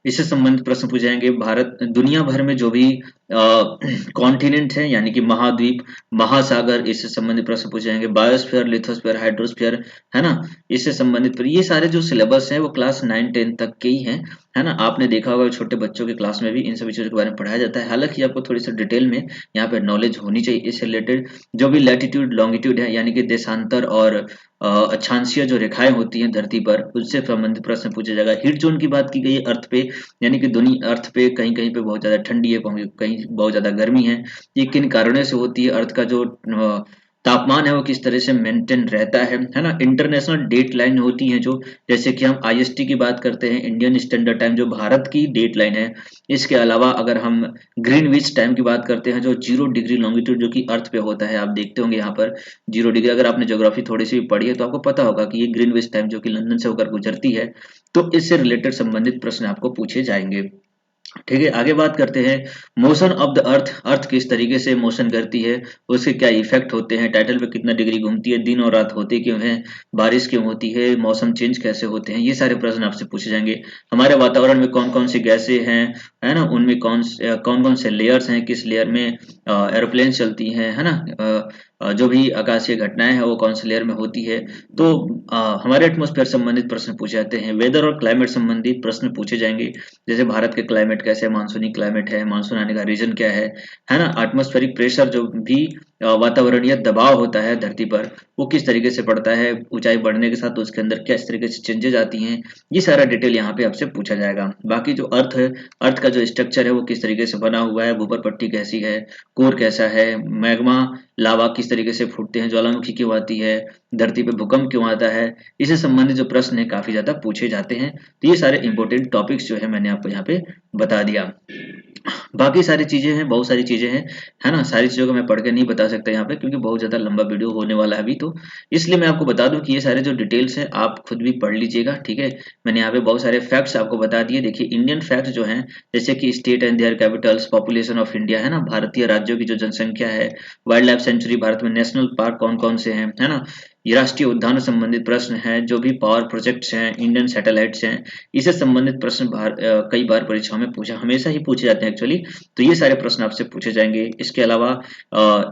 इससे संबंधित प्रश्न पूछे जाएंगे। भारत दुनिया भर में जो भी कॉन्टिनेंट है, यानी कि महाद्वीप, महासागर, इससे संबंधित प्रश्न पूछे जाएंगे। बायोस्फीयर, लिथोस्फीयर, हाइड्रोस्फीयर, है ना, इससे संबंधित ये सारे जो सिलेबस है वो क्लास 9-10 तक के ही हैं, है ना। आपने देखा होगा छोटे बच्चों के क्लास में भी इन सभी चीजों के बारे में पढ़ाया जाता है, हालांकि आपको थोड़ी सी डिटेल में यहाँ पे नॉलेज होनी चाहिए इससे रिलेटेड। जो भी लैटिट्यूड लॉन्गिट्यूड है, यानी कि देशांतर और अक्षांशीय जो रेखाएं होती हैं धरती पर, उससे संबंधित प्रश्न पूछा जाएगा। हीट जोन की बात की गई है अर्थ पे, यानी कि दुनिया अर्थ पे कहीं कहीं पे बहुत ज्यादा ठंडी है, कहीं बहुत ज्यादा गर्मी है, ये किन कारणों से होती है, अर्थ का जो तापमान है वो किस तरह से मेंटेन रहता है ना। इंटरनेशनल डेट लाइन होती है जो, जैसे कि हम IST की बात करते हैं, इंडियन स्टैंडर्ड टाइम, जो भारत की डेट लाइन है। इसके अलावा अगर हम ग्रीनविच टाइम की बात करते हैं, जो 0 डिग्री लॉन्गिट्यूड जो कि अर्थ पे होता है, आप देखते होंगे यहाँ पर 0 डिग्री, अगर आपने ज्योग्राफी थोड़ी सी भी पढ़ी है तो आपको पता होगा कि ये ग्रीनविच टाइम जो कि लंदन से होकर गुजरती है, तो इससे रिलेटेड संबंधित प्रश्न आपको पूछे जाएंगे। ठीक है, आगे बात करते हैं मोशन ऑफ द अर्थ। अर्थ किस तरीके से मोशन करती है, उसके क्या इफेक्ट होते हैं, टाइटल पे कितना डिग्री घूमती है, दिन और रात होते क्यों हैं, बारिश क्यों होती है, मौसम चेंज कैसे होते हैं, ये सारे प्रश्न आपसे पूछे जाएंगे। हमारे वातावरण में कौन कौन सी गैसें हैं, है ना, उनमें कौन कौन से लेयर्स हैं, किस लेयर में एरोप्लेन चलती हैं, है ना, जो भी आकाशीय घटनाएं हैं वो कौन से लेयर में होती है। तो हमारे एटमॉस्फेयर संबंधित प्रश्न पूछे जाते हैं। वेदर और क्लाइमेट संबंधित प्रश्न पूछे जाएंगे, जैसे भारत के क्लाइमेट कैसे है, मानसूनी क्लाइमेट है, मानसून आने का रीजन क्या है ना। एटमॉस्फेरिक प्रेशर जो भी वातावरणीय दबाव होता है धरती पर, वो किस तरीके से पड़ता है, ऊंचाई बढ़ने के साथ उसके अंदर किस तरीके से चेंजेस आती हैं, ये सारा डिटेल यहाँ पे आपसे पूछा जाएगा। बाकी जो अर्थ है, अर्थ का जो स्ट्रक्चर है वो किस तरीके से बना हुआ है, भूपर पट्टी कैसी है, कोर कैसा है, मैग्मा लावा किस तरीके से फूटते हैं, ज्वालामुखी क्यों आती है, धरती पे भूकंप क्यों आता है, इससे संबंधित जो प्रश्न है काफी ज्यादा पूछे जाते हैं। तो ये सारे इंपॉर्टेंट टॉपिक्स जो है मैंने आपको यहाँ पे बता दिया। बाकी सारी चीजें हैं, बहुत सारी चीजें हैं, है ना, सारी चीजों को मैं पढ़ के नहीं बता सकता यहाँ पे क्योंकि बहुत ज्यादा लंबा वीडियो होने वाला है अभी। तो इसलिए मैं आपको बता दूं कि ये सारे जो डिटेल्स हैं आप खुद भी पढ़ लीजिएगा। ठीक है, मैंने यहाँ पे बहुत सारे फैक्ट्स आपको बता दिए। देखिए इंडियन फैक्ट्स जो हैं, जैसे कि state and there Capitals, population of India, है ना, भारतीय राज्यों की जो जनसंख्या है, वाइल्ड लाइफ सेंचुरी, भारत में नेशनल पार्क कौन कौन से हैं, है ना, ये राष्ट्रीय उद्यान से संबंधित प्रश्न हैं, जो भी पावर प्रोजेक्ट्स हैं, इंडियन सैटेलाइट्स हैं, इससे संबंधित प्रश्न कई बार परीक्षाओं में हमेशा ही पूछे जाते हैं एक्चुअली। तो ये सारे प्रश्न आपसे पूछे जाएंगे। इसके अलावा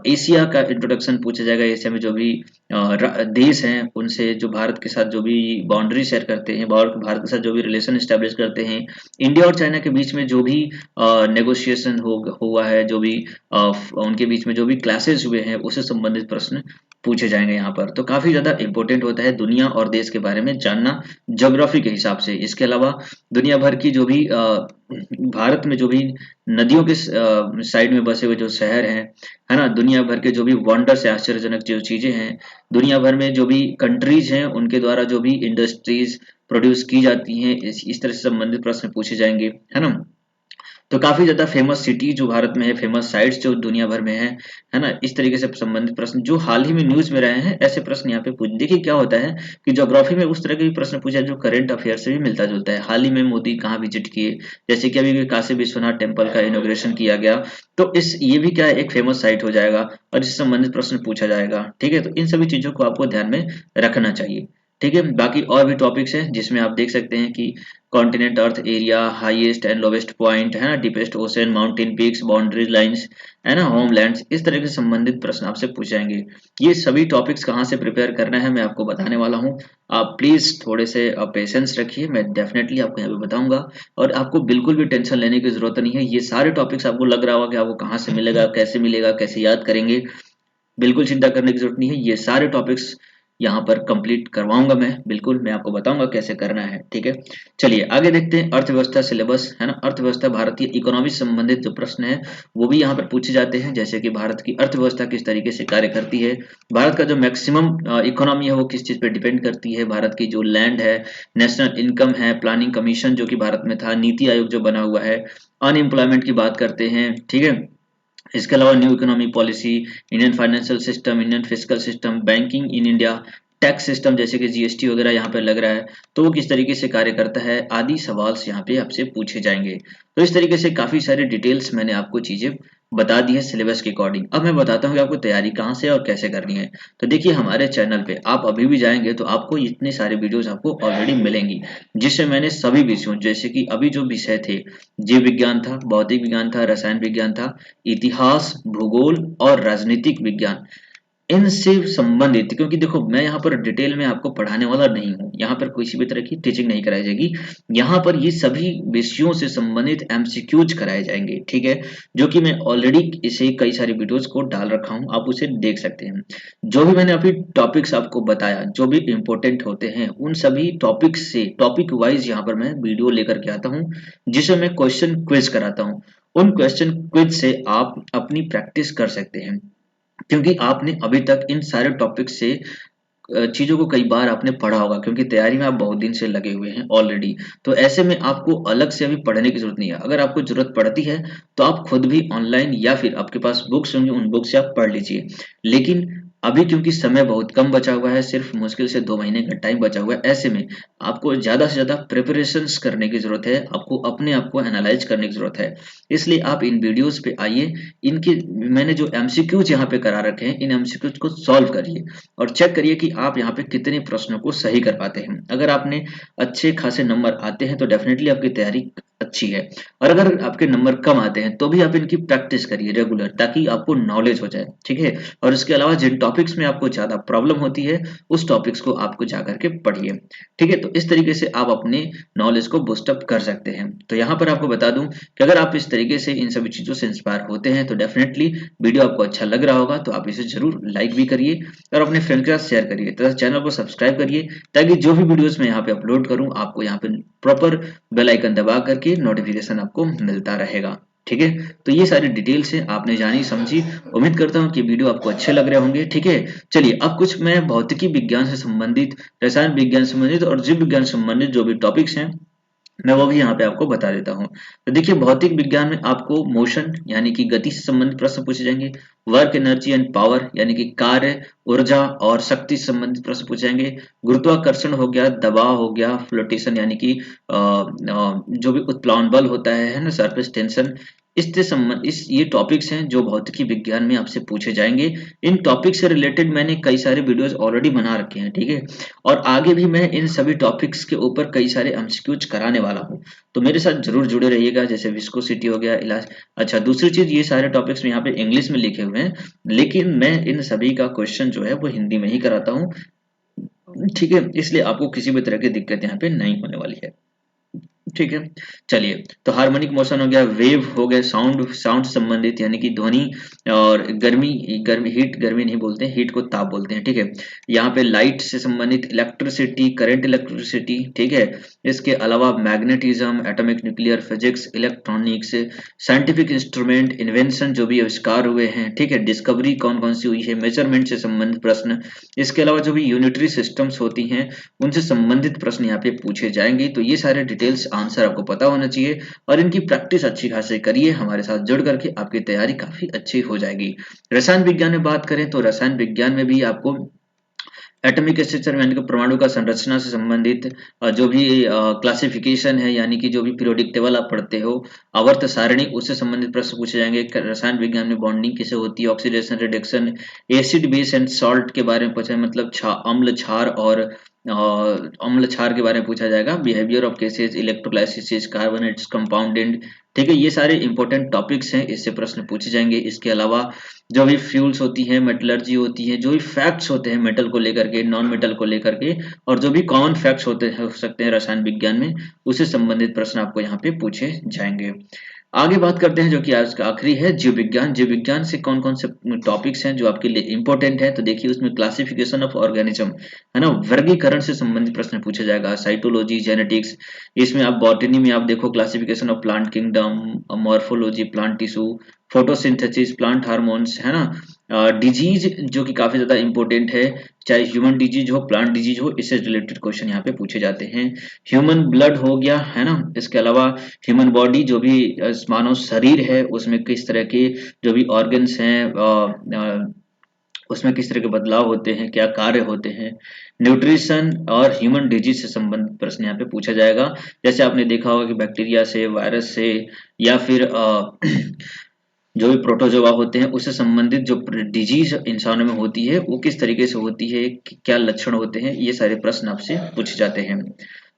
एशिया का इंट्रोडक्शन पूछा जाएगा, एशिया में जो भी देश हैं उनसे जो भारत के साथ जो भी बाउंड्री शेयर करते हैं, भारत के साथ जो भी रिलेशन स्टैब्लिश करते हैं, इंडिया और चाइना के बीच में जो भी नेगोशिएशन हुआ है, जो भी उनके बीच में जो भी क्लासेस हुए हैं, उससे संबंधित प्रश्न पूछे जाएंगे यहाँ पर। तो काफी ज्यादा इंपॉर्टेंट होता है दुनिया और देश के बारे में जानना ज्योग्राफी के हिसाब से। इसके अलावा दुनिया भर की जो भी भारत में जो भी नदियों के साइड में बसे हुए जो शहर हैं, है ना, दुनिया भर के जो भी वंडर से आश्चर्यजनक जो चीजें हैं, दुनिया भर में जो भी कंट्रीज हैं उनके द्वारा जो भी इंडस्ट्रीज प्रोड्यूस की जाती हैं, इस तरह से संबंधित प्रश्न पूछे जाएंगे, है ना। तो काफी ज्यादा फेमस सिटी जो भारत में है, फेमस साइट्स जो दुनिया भर में है ना, इस तरीके से संबंधित प्रश्न जो हाल ही में न्यूज में रहे हैं, ऐसे प्रश्न यहाँ पे पूछ। देखिए क्या होता है कि ज्योग्राफी में उस तरह के भी प्रश्न पूछा जो करंट अफेयर से भी मिलता जुलता है। हाल ही में मोदी कहाँ विजिट किए, जैसे कि अभी काशी विश्वनाथ टेम्पल का इनॉग्रेशन किया गया, तो इस ये भी क्या है, एक फेमस साइट हो जाएगा और इससे संबंधित प्रश्न पूछा जाएगा। ठीक है, तो इन सभी चीजों को आपको ध्यान में रखना चाहिए। ठीक है, बाकी और भी टॉपिक्स हैं जिसमें आप देख सकते हैं कि continent, earth area, highest and lowest point, है ना, deepest ocean, mountain peaks, boundary lines, है ना, होमलैंड्स, इस तरह से संबंधित प्रश्न आपसे पूछ जाएंगे। ये सभी टॉपिक्स कहाँ से प्रिपेयर करना है मैं आपको बताने वाला हूँ। आप प्लीज थोड़े से पेशेंस रखिए, मैं डेफिनेटली आपको यहाँ पे बताऊंगा और आपको बिल्कुल भी टेंशन लेने की जरूरत नहीं है। ये सारे टॉपिक्स आपको लग रहा होगा कि आपको कहाँ से मिलेगा, कैसे याद करेंगे, बिल्कुल चिंता करने की जरूरत नहीं है। ये सारे टॉपिक्स यहाँ पर कंप्लीट करवाऊंगा मैं, बिल्कुल मैं आपको बताऊंगा कैसे करना है। ठीक है, चलिए आगे देखते हैं। अर्थव्यवस्था सिलेबस, है ना, अर्थव्यवस्था भारतीय इकोनॉमी से संबंधित जो प्रश्न है वो भी यहाँ पर पूछे जाते हैं, जैसे कि भारत की अर्थव्यवस्था किस तरीके से कार्य करती है, भारत का जो मैक्सिमम इकोनॉमी है वो किस चीज पे डिपेंड करती है, भारत की जो लैंड है, नेशनल इनकम है, प्लानिंग कमीशन जो कि भारत में था, नीति आयोग जो बना हुआ है, अनएम्प्लॉयमेंट की बात करते हैं। ठीक है, इसके अलावा new economy policy, Indian financial system, Indian physical system, banking in India, tax system जैसे कि जीएसटी वगैरह यहाँ पे लग रहा है तो वो किस तरीके से कार्य करता है, आदि सवाल यहाँ पे आपसे पूछे जाएंगे। तो इस तरीके से काफी सारे डिटेल्स मैंने आपको चीजें बता दी है सिलेबस के अकॉर्डिंग। अब मैं बताता हूँ कि आपको तैयारी कहाँ से और कैसे करनी है। तो देखिए हमारे चैनल पे आप अभी भी जाएंगे तो आपको इतने सारे वीडियोस आपको ऑलरेडी मिलेंगी, जिससे मैंने सभी विषयों, जैसे कि अभी जो विषय थे, जीव विज्ञान था, भौतिक विज्ञान था, रसायन विज्ञान था, इतिहास, भूगोल और राजनीतिक विज्ञान, इनसे संबंधित, क्योंकि देखो मैं यहाँ पर डिटेल में आपको पढ़ाने वाला नहीं हूँ, यहाँ पर किसी भी तरह की टीचिंग नहीं कराई जाएगी, यहाँ पर ये सभी विषयों से संबंधित एमसीक्यूज कराए जाएंगे। ठीक है, जो कि मैं ऑलरेडी इसे कई सारी वीडियोस को डाल रखा हूँ, आप उसे देख सकते हैं। जो भी मैंने अभी टॉपिक्स आपको बताया, जो भी इंपॉर्टेंट होते हैं, उन सभी टॉपिक्स से टॉपिक वाइज यहाँ पर मैं वीडियो लेकर के आता हूँ, जिसे मैं क्वेश्चन क्विज कराता हूँ। उन क्वेश्चन क्विज से आप अपनी प्रैक्टिस कर सकते हैं, क्योंकि आपने अभी तक इन सारे टॉपिक से चीजों को कई बार आपने पढ़ा होगा, क्योंकि तैयारी में आप बहुत दिन से लगे हुए हैं ऑलरेडी। तो ऐसे में आपको अलग से अभी पढ़ने की जरूरत नहीं है। अगर आपको जरूरत पड़ती है तो आप खुद भी ऑनलाइन या फिर आपके पास बुक्स होंगी, उन बुक से आप पढ़ लीजिए। लेकिन अभी क्योंकि समय बहुत कम बचा हुआ है, सिर्फ मुश्किल से 2 महीने का टाइम बचा हुआ है, ऐसे में आपको ज़्यादा से ज़्यादा प्रिपरेशंस करने की ज़रूरत है, आपको अपने आप को एनालाइज करने की ज़रूरत है। इसलिए आप इन वीडियोज़ पे आइए, इनके मैंने जो एमसीक्यूज़ यहाँ पे करा रखे हैं, इन एमसीक्यूज़ को सॉल्व करिए और चेक करिए कि आप यहाँ पे कितने प्रश्नों को सही कर पाते हैं। अगर आपने अच्छे खासे नंबर आते हैं तो डेफिनेटली आपकी तैयारी अच्छी है, और अगर आपके नंबर कम आते हैं तो भी आप इनकी प्रैक्टिस करिए रेगुलर, ताकि आपको नॉलेज हो जाए, ठीक है। और इसके अलावा जिन टॉपिक्स में आपको ज़्यादा प्रॉब्लम होती है, उस टॉपिक्स को आपको जाकर के पढ़िए, ठीक है। तो इस तरीके से आप अपने नॉलेज को बूस्टअप कर सकते हैं। तो यहाँ पर आपको बता दूं कि अगर आप इस तरीके से इन सभी चीज़ों से इंस्पायर होते हैं तो डेफिनेटली वीडियो आपको अच्छा लग रहा होगा, तो आप इसे जरूर लाइक भी करिए और अपने फ्रेंड के साथ शेयर करिए, तथा चैनल को सब्सक्राइब करिए, ताकि जो भी वीडियोस मैं यहाँ पे अपलोड करूँ आपको यहाँ पे प्रॉपर बेल आइकन दबा करके नोटिफिकेशन आपको मिलता रहेगा, ठीक है। तो ये सारी डिटेल्स है, आपने जानी समझी। उम्मीद करता हूँ कि वीडियो आपको अच्छे लग रहे होंगे, ठीक है। चलिए अब कुछ मैं भौतिकी विज्ञान से संबंधित, रसायन विज्ञान से संबंधित और जीव विज्ञान से संबंधित जो भी टॉपिक्स हैं, मैं वो भी यहाँ पे आपको बता देता हूँ। तो देखिए, भौतिक विज्ञान में आपको मोशन यानी कि गति से संबंधित प्रश्न पूछे जाएंगे, वर्क एनर्जी एंड पावर यानी कि कार्य, ऊर्जा और शक्ति से संबंधित प्रश्न पूछे जाएंगे, गुरुत्वाकर्षण हो गया, दबाव हो गया, फ्लोटेशन यानी कि जो भी उत्प्लावन बल होता है ना, सरफेस टेंशन, इससे संबंध इस ये टॉपिक्स हैं जो भौतिकी विज्ञान में आपसे पूछे जाएंगे। इन टॉपिक से रिलेटेड मैंने कई सारे वीडियोस ऑलरेडी बना रखे हैं, ठीक है। और आगे भी मैं इन सभी टॉपिक्स के ऊपर कई सारे एमसीक्यूज कराने वाला हूँ, तो मेरे साथ जरूर जुड़े रहिएगा। जैसे विस्कोसिटी हो गया, इलाज। अच्छा, दूसरी चीज, ये सारे टॉपिक्स में यहाँ पे इंग्लिश में लिखे हुए हैं, लेकिन मैं इन सभी का क्वेश्चन जो है वो हिंदी में ही कराता हूँ, ठीक है। इसलिए आपको किसी भी तरह की दिक्कत यहाँ पे नहीं होने वाली है, ठीक है। चलिए, तो हार्मोनिक मोशन हो गया, वेव हो गया, साउंड साउंड से संबंधित यानी कि ध्वनि, और गर्मी गर्मी हीट, गर्मी नहीं बोलते हैं, हीट को ताप बोलते हैं, ठीक है। यहाँ पे लाइट से संबंधित, इलेक्ट्रिसिटी, करंट इलेक्ट्रिसिटी, ठीक है। इसके अलावा magnetism, atomic nuclear physics, electronics, scientific instrument, invention जो भी आविष्कार हुए हैं, ठीक है, डिस्कवरी कौन कौन सी हुई है, मेजरमेंट से संबंधित प्रश्न, इसके अलावा जो भी यूनिटरी सिस्टम्स होती हैं उनसे संबंधित प्रश्न यहाँ पे पूछे जाएंगे। तो ये सारे डिटेल्स आंसर आपको पता होना चाहिए, और इनकी प्रैक्टिस अच्छी खासी करिए, हमारे साथ जुड़ करके आपकी तैयारी काफी अच्छी हो जाएगी। रसायन विज्ञान में बात करें तो रसायन विज्ञान में भी आपको एटॉमिक स्ट्रक्चर यानी कि परमाणु का संरचना से संबंधित जो भी क्लासिफिकेशन है, यानी कि जो भी पीरियोडिक टेबल आप पढ़ते हो, आवर्त सारणी, उससे संबंधित प्रश्न पूछे जाएंगे। रसायन विज्ञान में बॉन्डिंग कैसे होती है, oxidation, reduction, acid base and salt के बारे में पूछा है, मतलब अम्ल क्षार और अम्ल क्षार के बारे में पूछा जाएगा, behaviour of cases, electrolysis, carbonates, compounds, ठीक है। ये सारे इंपॉर्टेंट टॉपिक्स हैं, इससे प्रश्न पूछे जाएंगे। इसके अलावा जो भी फ्यूल्स होती है, मेटलर्जी होती है, जो भी फैक्ट्स होते हैं मेटल को लेकर के, नॉन मेटल को लेकर के, और जो भी कॉमन फैक्ट्स होते हो सकते हैं रसायन विज्ञान में, उससे संबंधित प्रश्न आपको यहाँ पे पूछे जाएंगे। आगे बात करते हैं जो कि आज का आखिरी है, जीव विज्ञान। जीव विज्ञान से कौन कौन से टॉपिक्स हैं जो आपके लिए इंपॉर्टेंट है, तो देखिए उसमें क्लासिफिकेशन ऑफ ऑर्गेनिज्म है ना, वर्गीकरण से संबंधित प्रश्न पूछा जाएगा, साइटोलॉजी, जेनेटिक्स, इसमें आप बॉटनी में आप देखो classification of plant kingdom, morphology, plant tissue, photosynthesis, plant hormones, है ना, डिजीज जो कि काफी ज्यादा इंपॉर्टेंट है, चाहे ह्यूमन डिजीज हो, प्लांट डिजीज हो, इससे रिलेटेड क्वेश्चन यहाँ पे पूछे जाते हैं। ह्यूमन ब्लड हो गया, है ना, इसके अलावा ह्यूमन बॉडी जो भी मानव शरीर है उसमें किस तरह के जो भी ऑर्गन्स हैं, उसमें किस तरह के बदलाव होते हैं, क्या कार्य होते हैं, न्यूट्रिशन और ह्यूमन डिजीज से संबंधित प्रश्न यहाँ पे पूछा जाएगा। जैसे आपने देखा होगा कि बैक्टीरिया से, वायरस से, या फिर जो भी प्रोटोजोआ होते हैं उससे संबंधित जो डिजीज इंसानों में होती है वो किस तरीके से होती है, क्या लक्षण होते हैं, ये सारे प्रश्न आपसे पूछे जाते हैं।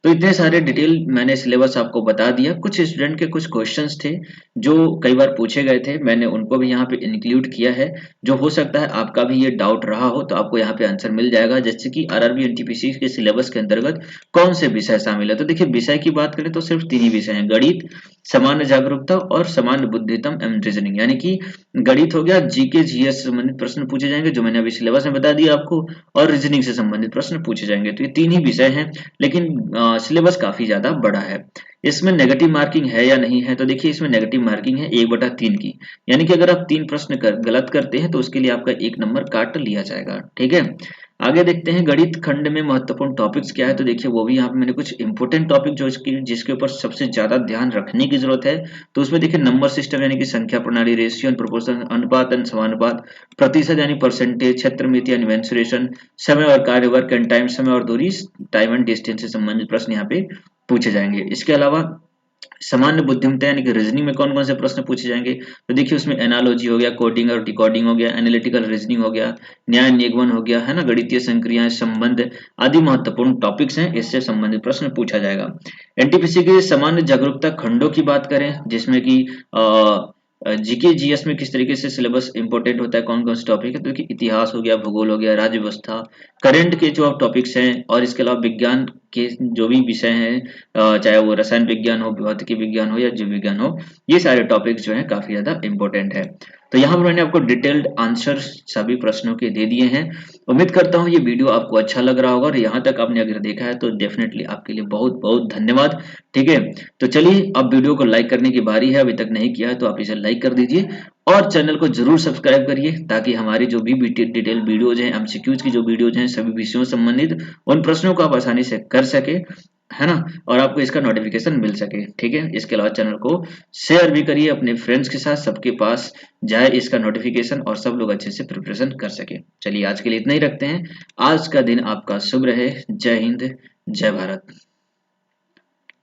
तो इतने सारे डिटेल मैंने सिलेबस आपको बता दिया। कुछ स्टूडेंट के कुछ क्वेश्चंस थे जो कई बार पूछे गए थे, मैंने उनको भी यहाँ पे इंक्लूड किया है। जो हो सकता है आपका भी ये डाउट रहा हो तो आपको यहाँ पे आंसर मिल जाएगा, जैसे कि आरआरबी एनटीपीसी के सिलेबस के अंतर्गत कौन से विषय शामिल है। तो देखिए, विषय की बात करें तो सिर्फ 3 ही विषय हैं, गणित, सामान्य जागरूकता और सामान्य बुद्धितम एवं रीजनिंग, यानी कि गणित हो गया, जीके जीएस से संबंधित प्रश्न पूछे जाएंगे जो मैंने अभी सिलेबस में बता दिया आपको, और रीजनिंग से संबंधित प्रश्न पूछे जाएंगे। तो ये 3 ही विषय हैं, लेकिन सिलेबस काफी ज्यादा बड़ा है। इसमें नेगेटिव मार्किंग है या नहीं है, तो देखिए इसमें नेगेटिव मार्किंग है 1/3 की, यानी कि अगर आप 3 प्रश्न गलत करते हैं तो उसके लिए आपका 1 नंबर काट लिया जाएगा, ठीक है। आगे देखते हैं गणित खंड में महत्वपूर्ण टॉपिक्स क्या है। तो देखिए वो भी यहाँ पे मैंने कुछ इंपॉर्टेंट टॉपिक जो जिसके ऊपर सबसे ज्यादा ध्यान रखने की जरूरत है। तो उसमें देखिए नंबर सिस्टम यानी कि संख्या प्रणाली, रेशियो एंड प्रोपोर्शन, अनुपात एंड समानुपात, प्रतिशत यानी परसेंटेज, क्षेत्रमिति यानी मेंसुरेशन, समय और कार्य, वर्क एंड टाइम, समय और दूरी, टाइम एंड डिस्टेंस से संबंधित प्रश्न यहाँ पे पूछे जाएंगे। इसके अलावा सामान्य बुद्धिमत्ता यानी कि रीजनिंग में कौन कौन से प्रश्न पूछे जाएंगे। तो देखिए उसमें एनालॉजी हो गया, कोडिंग और डिकोडिंग हो गया, एनालिटिकल रीजनिंग हो गया, न्याय निगमन हो गया, है ना, गणितीय संक्रियाएं, संबंध आदि महत्वपूर्ण टॉपिक्स हैं, इससे संबंधित प्रश्न पूछा जाएगा। एनटीपीसी के सामान्य जागरूकता खंडों की बात करें, जिसमें कि जीके जीएस में किस तरीके से सिलेबस इंपॉर्टेंट होता है, कौन कौन से टॉपिक है। तो देखिए इतिहास हो गया, भूगोल हो गया, राज्य व्यवस्था, करंट के जो टॉपिक्स हैं, और इसके अलावा विज्ञान के जो भी विषय हैं, चाहे वो रसायन विज्ञान हो, भौतिकी विज्ञान हो या जीव विज्ञान हो, ये सारे टॉपिक्स जो हैं काफी ज्यादा इंपॉर्टेंट है। तो यहाँ पर मैंने आपको डिटेल्ड आंसर सभी प्रश्नों के दे दिए हैं। उम्मीद करता हूँ ये वीडियो आपको अच्छा लग रहा होगा, और यहाँ तक आपने अगर देखा है तो डेफिनेटली आपके लिए बहुत बहुत धन्यवाद। ठीक है, तो चलिए अब वीडियो को लाइक करने की बारी है। अभी तक नहीं किया है तो आप इसे लाइक कर दीजिए, और चैनल को जरूर सब्सक्राइब करिए, ताकि हमारी जो भी डिटेल वीडियोज हैं, एमसीक्यूज की जो वीडियोज हैं सभी विषयों से संबंधित, उन प्रश्नों को आप आसानी से कर सके, है ना, और आपको इसका नोटिफिकेशन मिल सके। ठीक है, इसके अलावा चैनल को शेयर भी करिए अपने फ्रेंड्स के साथ, सबके पास जाए इसका नोटिफिकेशन और सब लोग अच्छे से प्रिपरेशन कर सके। चलिए आज के लिए इतना ही रखते हैं। आज का दिन आपका शुभ रहे। जय हिंद, जय भारत।